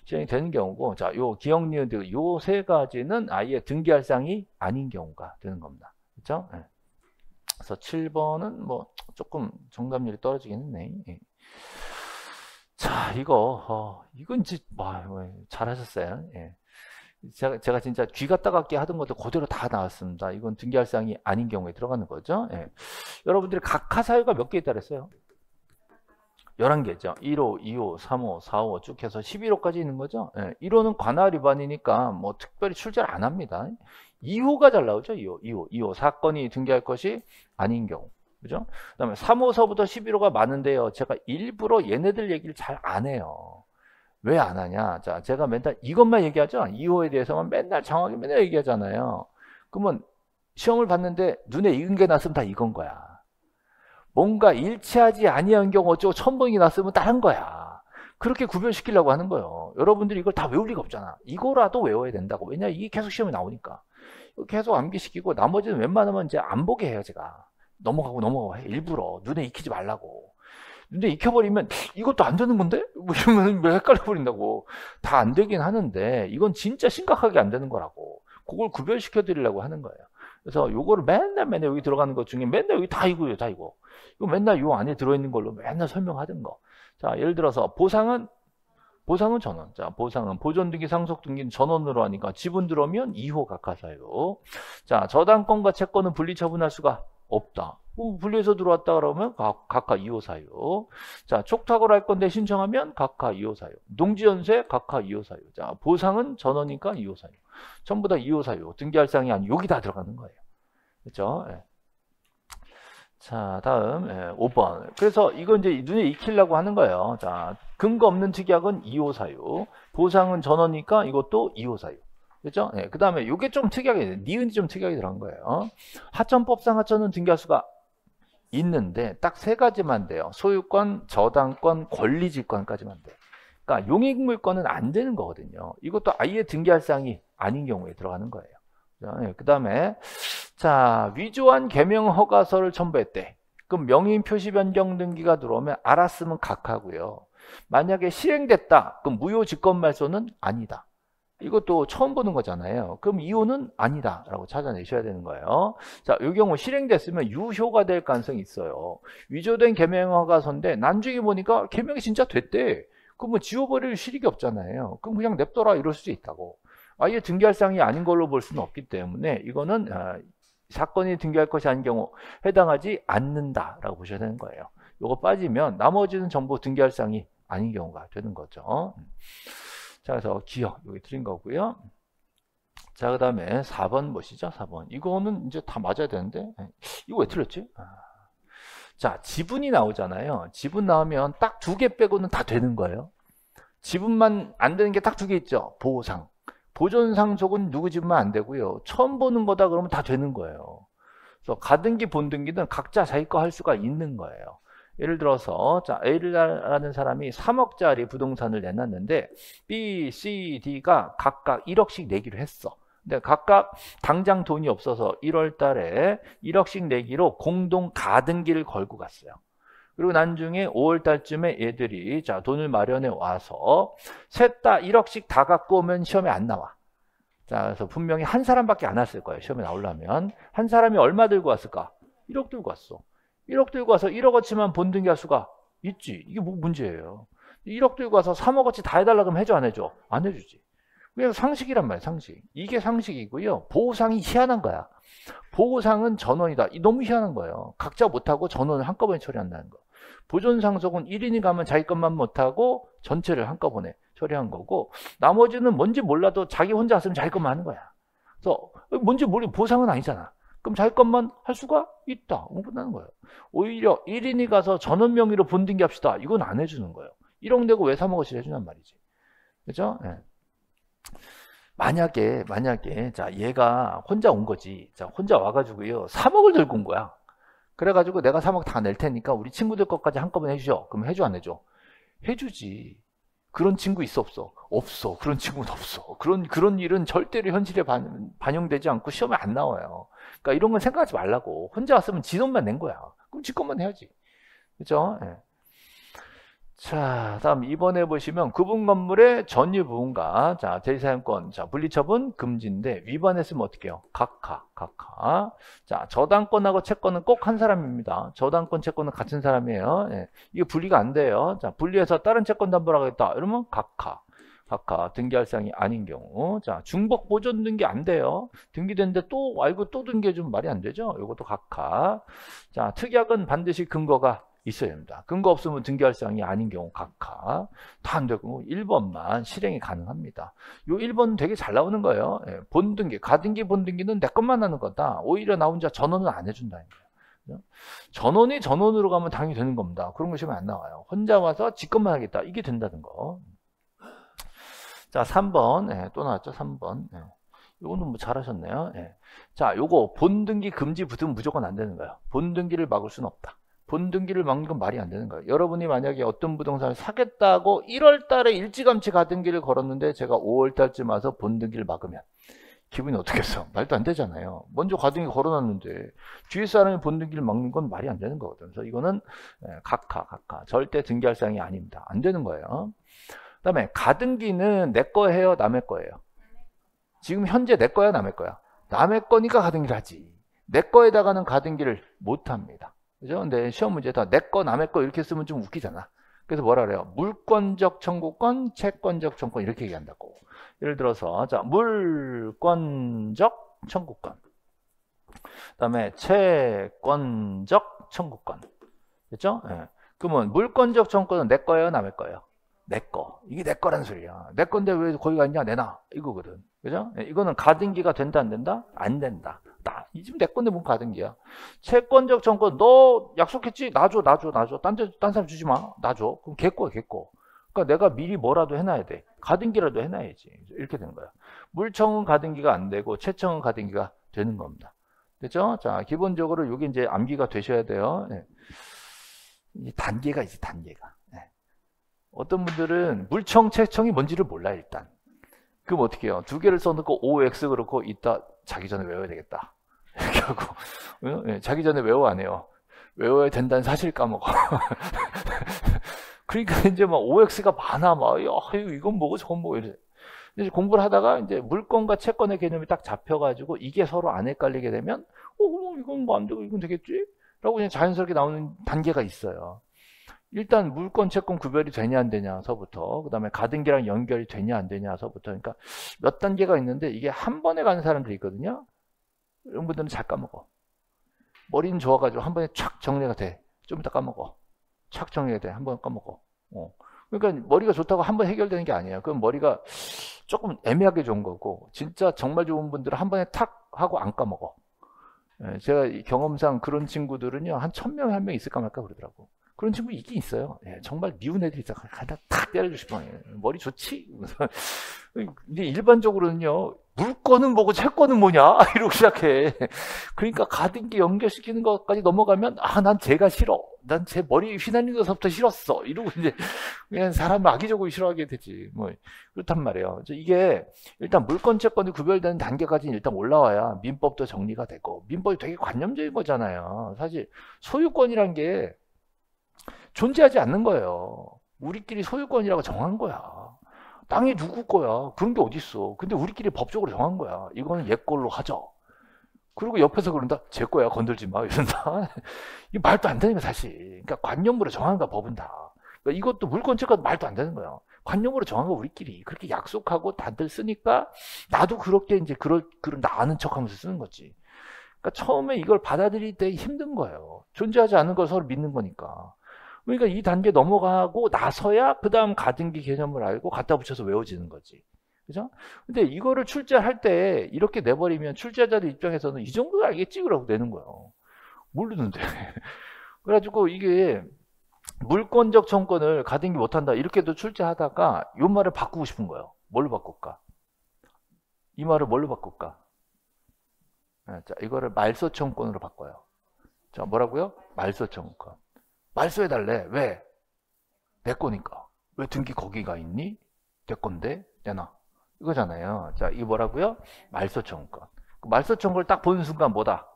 실행이 되는 경우고, 자, 요 기억 니은들 요 세 가지는 아예 등기할 사항이 아닌 경우가 되는 겁니다. 그렇죠? 네. 그래서 7번은 뭐 조금 정답률이 떨어지긴 했네. 예. 자, 이건 진짜 잘하셨어요. 예. 제가 진짜 귀 갖다 갖게 하던 것도 그대로 다 나왔습니다. 이건 등기할 사항이 아닌 경우에 들어가는 거죠. 예. 여러분들이 각하사유가 몇 개 있다 그랬어요? 11개죠. 1호, 2호, 3호, 4호 쭉 해서 11호까지 있는 거죠. 예. 1호는 관할 위반이니까 뭐 특별히 출제를 안 합니다. 2호가 잘 나오죠. 2호. 사건이 등기할 것이 아닌 경우. 그죠? 그 다음에 3호서부터 11호가 많은데요. 제가 일부러 얘네들 얘기를 잘 안 해요. 왜 안 하냐? 자, 제가 맨날 이것만 얘기하죠. 2호에 대해서만 맨날 정확히 맨날 얘기하잖아요. 그러면 시험을 봤는데 눈에 익은 게 났으면 다 익은 거야. 뭔가 일치하지 아니한 경우 어쩌고 첨벙이 났으면 다른 거야. 그렇게 구별시키려고 하는 거예요. 여러분들이 이걸 다 외울 리가 없잖아. 이거라도 외워야 된다고. 왜냐, 이게 계속 시험에 나오니까. 계속 암기시키고 나머지는 웬만하면 이제 안 보게 해요, 제가. 넘어가고 해. 일부러 눈에 익히지 말라고. 눈에 익혀버리면 이것도 안 되는 건데? 뭐 이러면 헷갈려 버린다고. 다 안 되긴 하는데 이건 진짜 심각하게 안 되는 거라고. 그걸 구별시켜 드리려고 하는 거예요. 그래서 요거를 맨날 여기 들어가는 것 중에 맨날 여기 다 이거예요, 다 이거. 이거 맨날 요 안에 들어있는 걸로 맨날 설명하던 거. 자, 예를 들어서 보상은 전원. 자, 보상은 보존 등기, 상속 등기는 전원으로 하니까 지분 들어오면 2호 각하사유. 자, 저당권과 채권은 분리 처분할 수가 없다. 분리해서 들어왔다 그러면 각하 2호 사유. 자, 촉탁을 할 건데 신청하면 각하 2호 사유. 농지연세 각하 2호 사유. 자, 보상은 전원이니까 2호 사유. 전부 다 2호 사유. 등기할 사항이 아니고 여기 다 들어가는 거예요. 그렇죠? 예. 자, 다음 5번. 그래서 이거 이제 눈에 익히려고 하는 거예요. 자, 근거 없는 특약은 2호 사유. 보상은 전원이니까 이것도 2호 사유. 그렇죠? 네, 그 다음에 이게 좀 특이하게, 니은이 좀 특이하게 들어간 거예요. 하천법상 하천은 등기할 수가 있는데 딱 세 가지만 돼요. 소유권, 저당권, 권리질권까지만 돼요. 그러니까 용익물권은 안 되는 거거든요. 이것도 아예 등기할 사항이 아닌 경우에 들어가는 거예요. 네, 그 다음에 자, 위조한 개명 허가서를 첨부했대. 그럼 명의인 표시 변경 등기가 들어오면 알았으면 각하고요. 만약에 실행됐다. 그럼 무효 직권 말소는 아니다. 이것도 처음 보는 거잖아요. 그럼 이유는 아니다 라고 찾아내셔야 되는 거예요. 자, 이 경우 실행됐으면 유효가 될 가능성이 있어요. 위조된 개명허가서인데 나중에 보니까 개명이 진짜 됐대. 그럼 뭐 지워버릴 실익이 없잖아요. 그럼 그냥 냅둬라 이럴 수도 있다고. 아예 등기할 사항이 아닌 걸로 볼 수는 없기 때문에 이거는 사건이 등기할 것이 아닌 경우 해당하지 않는다라고 보셔야 되는 거예요. 이거 빠지면 나머지는 전부 등기할 사항이 아닌 경우가 되는 거죠. 자, 그래서 기억 여기 틀린 거고요. 자, 그 다음에 4번 보시죠. 4번. 이거는 이제 다 맞아야 되는데 이거 왜 틀렸지? 자, 지분이 나오잖아요. 지분 나오면 딱 2개 빼고는 다 되는 거예요. 지분만 안 되는 게 딱 2개 있죠. 보상. 보존 상속은 누구 지분만 안 되고요. 처음 보는 거다 그러면 다 되는 거예요. 그래서 가등기 본등기는 각자 자기 거 할 수가 있는 거예요. 예를 들어서 자, A라는 사람이 3억짜리 부동산을 내놨는데 B, C, D가 각각 1억씩 내기로 했어. 근데 각각 당장 돈이 없어서 1월 달에 1억씩 내기로 공동 가등기를 걸고 갔어요. 그리고 나중에 5월 달쯤에 얘들이 자, 돈을 마련해 와서 셋 다 1억씩 다 갖고 오면 시험에 안 나와. 자, 그래서 분명히 한 사람밖에 안 왔을 거예요. 시험에 나오려면. 한 사람이 얼마 들고 왔을까? 1억 들고 왔어. 1억 들고 와서 1억어치만 본등기할 수가 있지. 이게 뭐 문제예요. 1억 들고 와서 3억어치 다 해달라 그러면 해줘 안 해줘? 안 해주지. 그냥 상식이란 말이야. 상식. 이게 상식이고요. 보상이 희한한 거야. 보상은 전원이다. 너무 희한한 거예요. 각자 못하고 전원을 한꺼번에 처리한다는 거. 보존상속은 1인이 가면 자기 것만 못하고 전체를 한꺼번에 처리한 거고 나머지는 뭔지 몰라도 자기 혼자 왔으면 자기 것만 하는 거야. 그래서 뭔지 모르고 보상은 아니잖아. 그럼 자기 것만 할 수가 있다. 끝나는 거예요. 오히려 1인이 가서 전원 명의로 본등기 합시다. 이건 안 해주는 거예요. 1억 내고 왜 3억어치 해주냔 말이지. 그죠? 네. 만약에 자, 얘가 혼자 온 거지. 자, 혼자 와가지고요. 3억을 들고 온 거야. 그래가지고 내가 3억 다 낼 테니까 우리 친구들 것까지 한꺼번에 해주죠. 그럼 해줘 안 해줘? 해주지. 그런 친구 있어 없어? 없어. 그런 친구는 없어. 그런 일은 절대로 현실에 반영되지 않고 시험에 안 나와요. 그러니까 이런 건 생각하지 말라고. 혼자 왔으면 지 돈만 낸 거야. 그럼 지 것만 해야지. 그죠? 네. 자, 다음 2번에 보시면 구분 건물의 전유 부분과 자, 대리사용권, 자, 분리처분 금지인데 위반했으면 어떻게 해요? 각하. 자, 저당권하고 채권은 꼭 한 사람입니다. 저당권, 채권은 같은 사람이에요. 예. 이게 분리가 안 돼요. 자, 분리해서 다른 채권 담보를 하겠다. 이러면 각하. 등기할 사항이 아닌 경우. 자, 중복 보존 등기 안 돼요. 등기됐는데 또 알고 또 등기해 주면 말이 안 되죠. 이것도 각하. 자, 특약은 반드시 근거가 있어야 됩니다. 근거 없으면 등기할 사항이 아닌 경우 각하. 다 안 되고 1번만 실행이 가능합니다. 요 1번은 되게 잘 나오는 거예요. 예, 본등기, 가등기 본등기는 내 것만 하는 거다. 오히려 나 혼자 전원은 안 해준다는 거예요. 전원이 전원으로 가면 당연히 되는 겁니다. 그런 거 시험에 안 나와요. 혼자 와서 지 것만 하겠다. 이게 된다는 거. 자, 3번. 예, 또 나왔죠. 3번. 예. 요거는 뭐 잘하셨네요. 예. 자, 요거 본등기 금지 붙으면 무조건 안 되는 거예요. 본등기를 막을 수는 없다. 본등기를 막는 건 말이 안 되는 거예요. 여러분이 만약에 어떤 부동산을 사겠다고 1월 달에 일찌감치 가등기를 걸었는데 제가 5월 달쯤 와서 본등기를 막으면 기분이 어떻겠어? 말도 안 되잖아요. 먼저 가등기 걸어놨는데 뒤에 사람이 본등기를 막는 건 말이 안 되는 거거든요. 그래서 이거는 각하 절대 등기할 사항이 아닙니다. 안 되는 거예요. 그 다음에 가등기는 내 거 해요? 남의 거예요? 지금 현재 내 거야? 남의 거야? 남의 거니까 가등기를 하지. 내 거에다가는 가등기를 못 합니다. 그죠? 근데 시험 문제 다 내 거, 남의 거 이렇게 쓰면 좀 웃기잖아. 그래서 뭐라 그래요? 물권적 청구권, 채권적 청구권 이렇게 얘기한다고. 예를 들어서 자, 물권적 청구권. 그다음에 채권적 청구권. 그렇죠? 예. 그러면 물권적 청구권은 내 거예요, 남의 거예요? 내 거. 이게 내 거란 소리야. 내 건데 왜 거기 갔냐? 내놔. 이거거든. 그죠? 예. 이거는 가등기가 된다 안 된다? 안 된다. 이 집 내 건데 뭔 가등기야. 채권적 청구권 너 약속했지? 놔줘. 딴 사람 주지 마. 놔줘. 그럼 걔 거야, 걔 거. 그러니까 내가 미리 뭐라도 해놔야 돼. 가등기라도 해놔야지. 이렇게 되는 거야. 물청은 가등기가 안 되고 채청은 가등기가 되는 겁니다. 됐죠? 자, 기본적으로 이게 이제 암기가 되셔야 돼요. 네. 이 단계가 있지, 단계가. 네. 어떤 분들은 물청, 채청이 뭔지를 몰라, 일단. 그럼 어떻게 해요? 두 개를 써놓고 OX 그렇고 이따 자기 전에 외워야 되겠다. 이렇게 하고. 네, 자기 전에 외워 안 해요. 외워야 된다는 사실 까먹어. 그러니까 이제 막 OX가 많아. 막, 야, 이건 뭐고 저건 뭐고 이래. 이제 공부를 하다가 이제 물권과 채권의 개념이 딱 잡혀가지고 이게 서로 안 헷갈리게 되면, 이건 뭐 안 되고 이건 되겠지? 라고 그냥 자연스럽게 나오는 단계가 있어요. 일단 물권, 채권 구별이 되냐 안 되냐서부터, 그 다음에 가등기랑 연결이 되냐 안 되냐서부터, 그러니까 몇 단계가 있는데 이게 한 번에 가는 사람들이 있거든요. 이런 분들은 잘 까먹어. 머리는 좋아가지고 한 번에 촥 정리가 돼. 좀 이따 까먹어. 착 정리가 돼. 한 번 까먹어. 그러니까 머리가 좋다고 한 번 해결되는 게 아니에요. 그럼 머리가 조금 애매하게 좋은 거고, 진짜 정말 좋은 분들은 한 번에 탁 하고 안 까먹어. 제가 경험상 그런 친구들은요, 한 1000명에 한 명 있을까 말까 그러더라고. 그런 친구 있긴 있어요. 정말 미운 애들이 있어. 갖다 탁 때려주고 싶어. 머리 좋지? 근데 일반적으로는요, 물권은 뭐고 채권은 뭐냐? 이러고 시작해. 그러니까 가등기 연결시키는 것까지 넘어가면, 난 쟤가 싫어. 난 쟤 머리 휘날리는 것부터 싫었어. 이러고 이제 그냥 사람을 악의적으로 싫어하게 되지. 뭐 그렇단 말이에요. 이게 일단 물권 채권이 구별되는 단계까지 일단 올라와야 민법도 정리가 되고, 민법이 되게 관념적인 거잖아요. 사실 소유권이란 게 존재하지 않는 거예요. 우리끼리 소유권이라고 정한 거야. 땅이 누구 거야? 그런 게 어딨어. 근데 우리끼리 법적으로 정한 거야. 이거는 얘 걸로 하자. 그리고 옆에서 그런다. 제 거야. 건들지 마. 이런다. 이거 말도 안 되는 거야, 사실. 그러니까 관념으로 정한 거야, 법은 다. 그러니까 이것도 물권채권 말도 안 되는 거야. 관념으로 정한 거 우리끼리. 그렇게 약속하고 다들 쓰니까 나도 그렇게 이제 그런 나 아는 척 하면서 쓰는 거지. 그러니까 처음에 이걸 받아들일 때 힘든 거예요. 존재하지 않는 걸 서로 믿는 거니까. 그러니까 이 단계 넘어가고 나서야 그 다음 가등기 개념을 알고 갖다 붙여서 외워지는 거지. 그죠? 근데 이거를 출제할 때 이렇게 내버리면 출제자들 입장에서는 이 정도 알겠지? 그러고 내는 거예요. 모르는데. 그래가지고 이게 물권적 청구권을 가등기 못한다. 이렇게도 출제하다가 이 말을 바꾸고 싶은 거예요. 뭘로 바꿀까? 이 말을 뭘로 바꿀까? 자, 이거를 말소 청구권으로 바꿔요. 자, 뭐라고요? 말소 청구권. 말소해달래. 왜? 내 거니까. 왜 등기 거기가 있니? 내 건데? 내놔. 이거잖아요. 자, 이게 뭐라고요? 말소 청구권. 말소 청구를 딱 보는 순간 뭐다?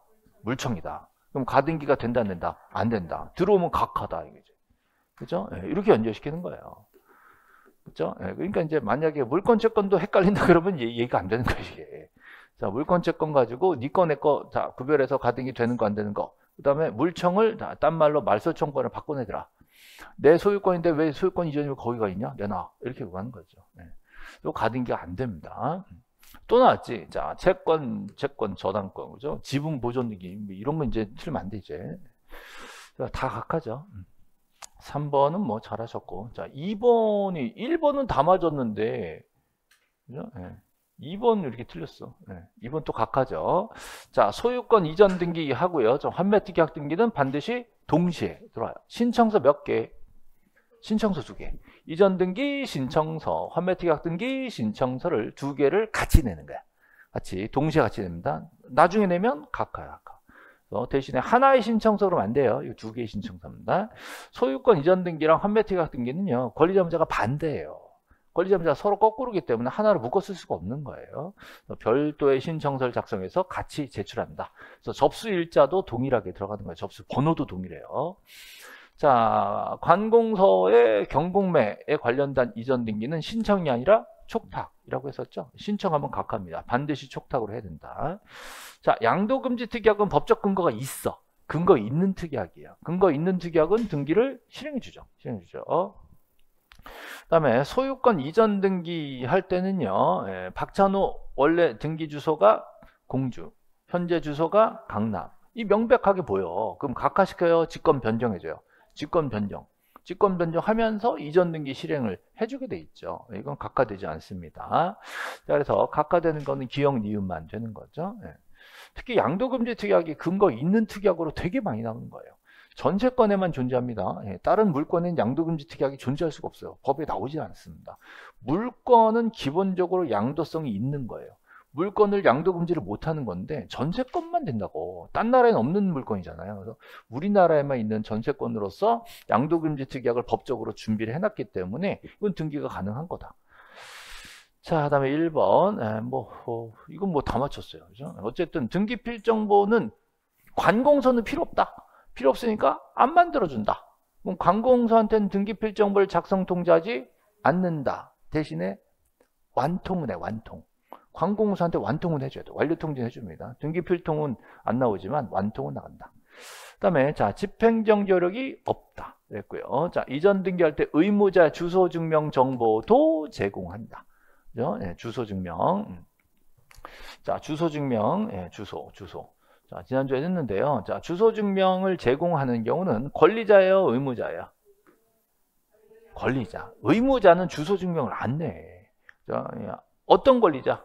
물청이다. 그럼 가등기가 된다 안 된다? 안 된다. 들어오면 각하다. 이거죠. 그죠? 이렇게 연결시키는 거예요. 그죠? 그러니까 이제 만약에 물권 채권도 헷갈린다 그러면 얘기가 안 되는 거예요, 이게. 자, 물권 채권 가지고 네 거 내 거 자, 구별해서 가등기 되는 거 안 되는 거. 그 다음에 물청을 딴 말로 말소 청구권을 바꿔내더라. 내 소유권인데 왜 소유권 이전이면 거기가 있냐? 내놔. 이렇게 구하는 거죠. 또 가등기가 안 됩니다. 또 나왔지. 자, 채권, 저당권, 그죠? 지분 보존 등기 이런 거 이제 틀면 안 돼, 이제. 다 각하죠. 3번은 뭐 잘하셨고. 자, 1번은 다 맞았는데, 그죠? 2번 이렇게 틀렸어. 2번 또 각하죠. 자, 소유권 이전 등기 하고요. 환매특약 등기는 반드시 동시에 들어와요. 신청서 몇 개? 신청서 2개. 이전 등기 신청서, 환매특약 등기 신청서를 2개를 같이 내는 거야. 동시에 같이 냅니다. 나중에 내면 각하야, 각하. 대신에 하나의 신청서로 안 돼요. 이거 두 개의 신청서입니다. 소유권 이전 등기랑 환매특약 등기는요, 권리자문자가 반대예요. 권리자문자가 서로 거꾸로기 때문에 하나로 묶어 쓸 수가 없는 거예요. 별도의 신청서를 작성해서 같이 제출한다. 그래서 접수 일자도 동일하게 들어가는 거예요. 접수 번호도 동일해요. 자, 관공서의 경공매에 관련된 이전 등기는 신청이 아니라 촉탁이라고 했었죠. 신청하면 각하입니다. 반드시 촉탁으로 해야 된다. 자, 양도금지 특약은 법적 근거가 있어. 근거 있는 특약이에요. 근거 있는 특약은 등기를 실행해주죠. 실행해주죠. 그다음에 소유권 이전 등기 할 때는요, 박찬호 원래 등기 주소가 공주, 현재 주소가 강남. 이 명백하게 보여. 그럼 각하시켜요? 직권 변경해줘요? 직권 변경. 직권 변경하면서 이전 등기 실행을 해주게 돼 있죠. 이건 각하되지 않습니다. 자, 그래서 각하되는 거는 기억 니은만 되는 거죠. 특히 양도금지 특약이 근거 있는 특약으로 되게 많이 나오는 거예요. 전세권에만 존재합니다. 다른 물권에는 양도금지 특약이 존재할 수가 없어요. 법에 나오지 않습니다. 물권은 기본적으로 양도성이 있는 거예요. 물건을 양도금지를 못하는 건데 전세권만 된다고. 딴 나라에는 없는 물건이잖아요. 그래서 우리나라에만 있는 전세권으로서 양도금지 특약을 법적으로 준비를 해놨기 때문에 이건 등기가 가능한 거다. 자, 그다음에 1번. 이건 뭐 다 맞췄어요. 그죠? 어쨌든 등기 필정보는 관공서는 필요 없다. 필요 없으니까 안 만들어준다. 그럼 관공서한테는 등기 필정보를 작성 통지하지 않는다. 대신에 완통은 해, 완통. 관공서한테 완통은 해줘야 돼. 완료 통지는 해줍니다. 등기 필통은 안 나오지만 완통은 나간다. 그 다음에 자, 집행정지효력이 없다. 그랬고요. 자, 이전 등기할 때 의무자 주소 증명 정보도 제공한다. 그죠? 주소 증명. 자, 주소 증명. 주소. 자, 지난주에 했는데요. 자, 주소 증명을 제공하는 경우는 권리자예요, 의무자예요? 권리자. 의무자는 주소 증명을 안 내. 자, 어떤 권리자?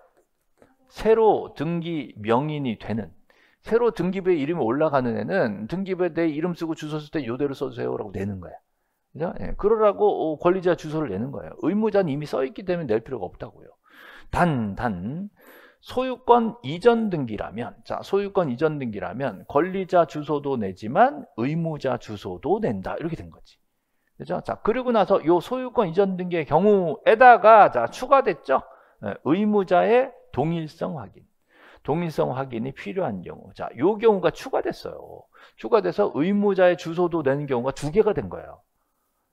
새로 등기 명인이 되는, 새로 등기부에 이름이 올라가는 애는 등기부에 내 이름 쓰고 주소 쓸 때 이대로 써주세요라고 내는 거야. 그죠? 그러라고 권리자 주소를 내는 거예요. 의무자는 이미 써있기 때문에 낼 필요가 없다고요. 단 소유권 이전 등기라면, 자, 소유권 이전 등기라면 권리자 주소도 내지만 의무자 주소도 낸다. 이렇게 된 거지. 그죠? 자, 그리고 나서 요 소유권 이전 등기의 경우에다가 자, 추가됐죠? 의무자의 동일성 확인. 동일성 확인이 필요한 경우. 자, 요 경우가 추가됐어요. 추가돼서 의무자의 주소도 내는 경우가 2개가 된 거예요.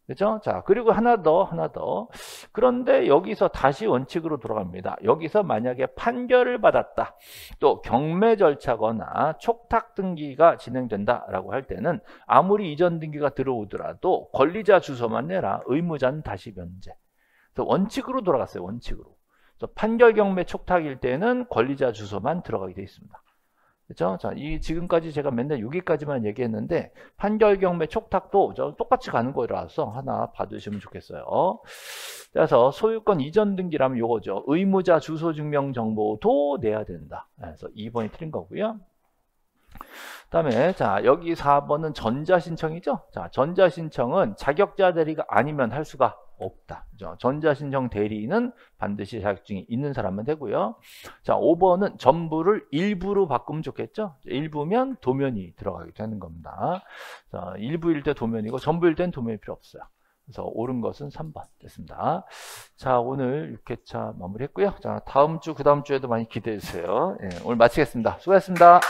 그죠? 자, 그리고 하나 더. 그런데 여기서 다시 원칙으로 돌아갑니다. 여기서 만약에 판결을 받았다. 또 경매 절차거나 촉탁 등기가 진행된다라고 할 때는 아무리 이전 등기가 들어오더라도 권리자 주소만 내라. 의무자는 다시 면제. 그래서 원칙으로 돌아갔어요. 원칙으로. 그래서 판결 경매 촉탁일 때는 권리자 주소만 들어가게 되어 있습니다. 그렇죠? 자, 지금까지 제가 맨날 여기까지만 얘기했는데 판결 경매 촉탁도 똑같이 가는 거라서 하나 봐두시면 좋겠어요. 그래서 소유권 이전 등기라면 요거죠. 의무자 주소 증명 정보도 내야 된다. 그래서 2번이 틀린 거고요. 그다음에 자, 여기 4번은 전자신청이죠. 자, 전자신청은 자격자 대리가 아니면 할 수가 없다. 그죠? 전자신청 대리는 반드시 자격증이 있는 사람만 되고요. 자, 5번은 전부를 일부로 바꾸면 좋겠죠. 일부면 도면이 들어가게 되는 겁니다. 자, 일부일 때 도면이고 전부일 땐 도면이 필요 없어요. 그래서 옳은 것은 3번 됐습니다. 자, 오늘 6회차 마무리했고요. 자, 다음 주, 그 다음 주에도 많이 기대해 주세요. 오늘 마치겠습니다. 수고하셨습니다.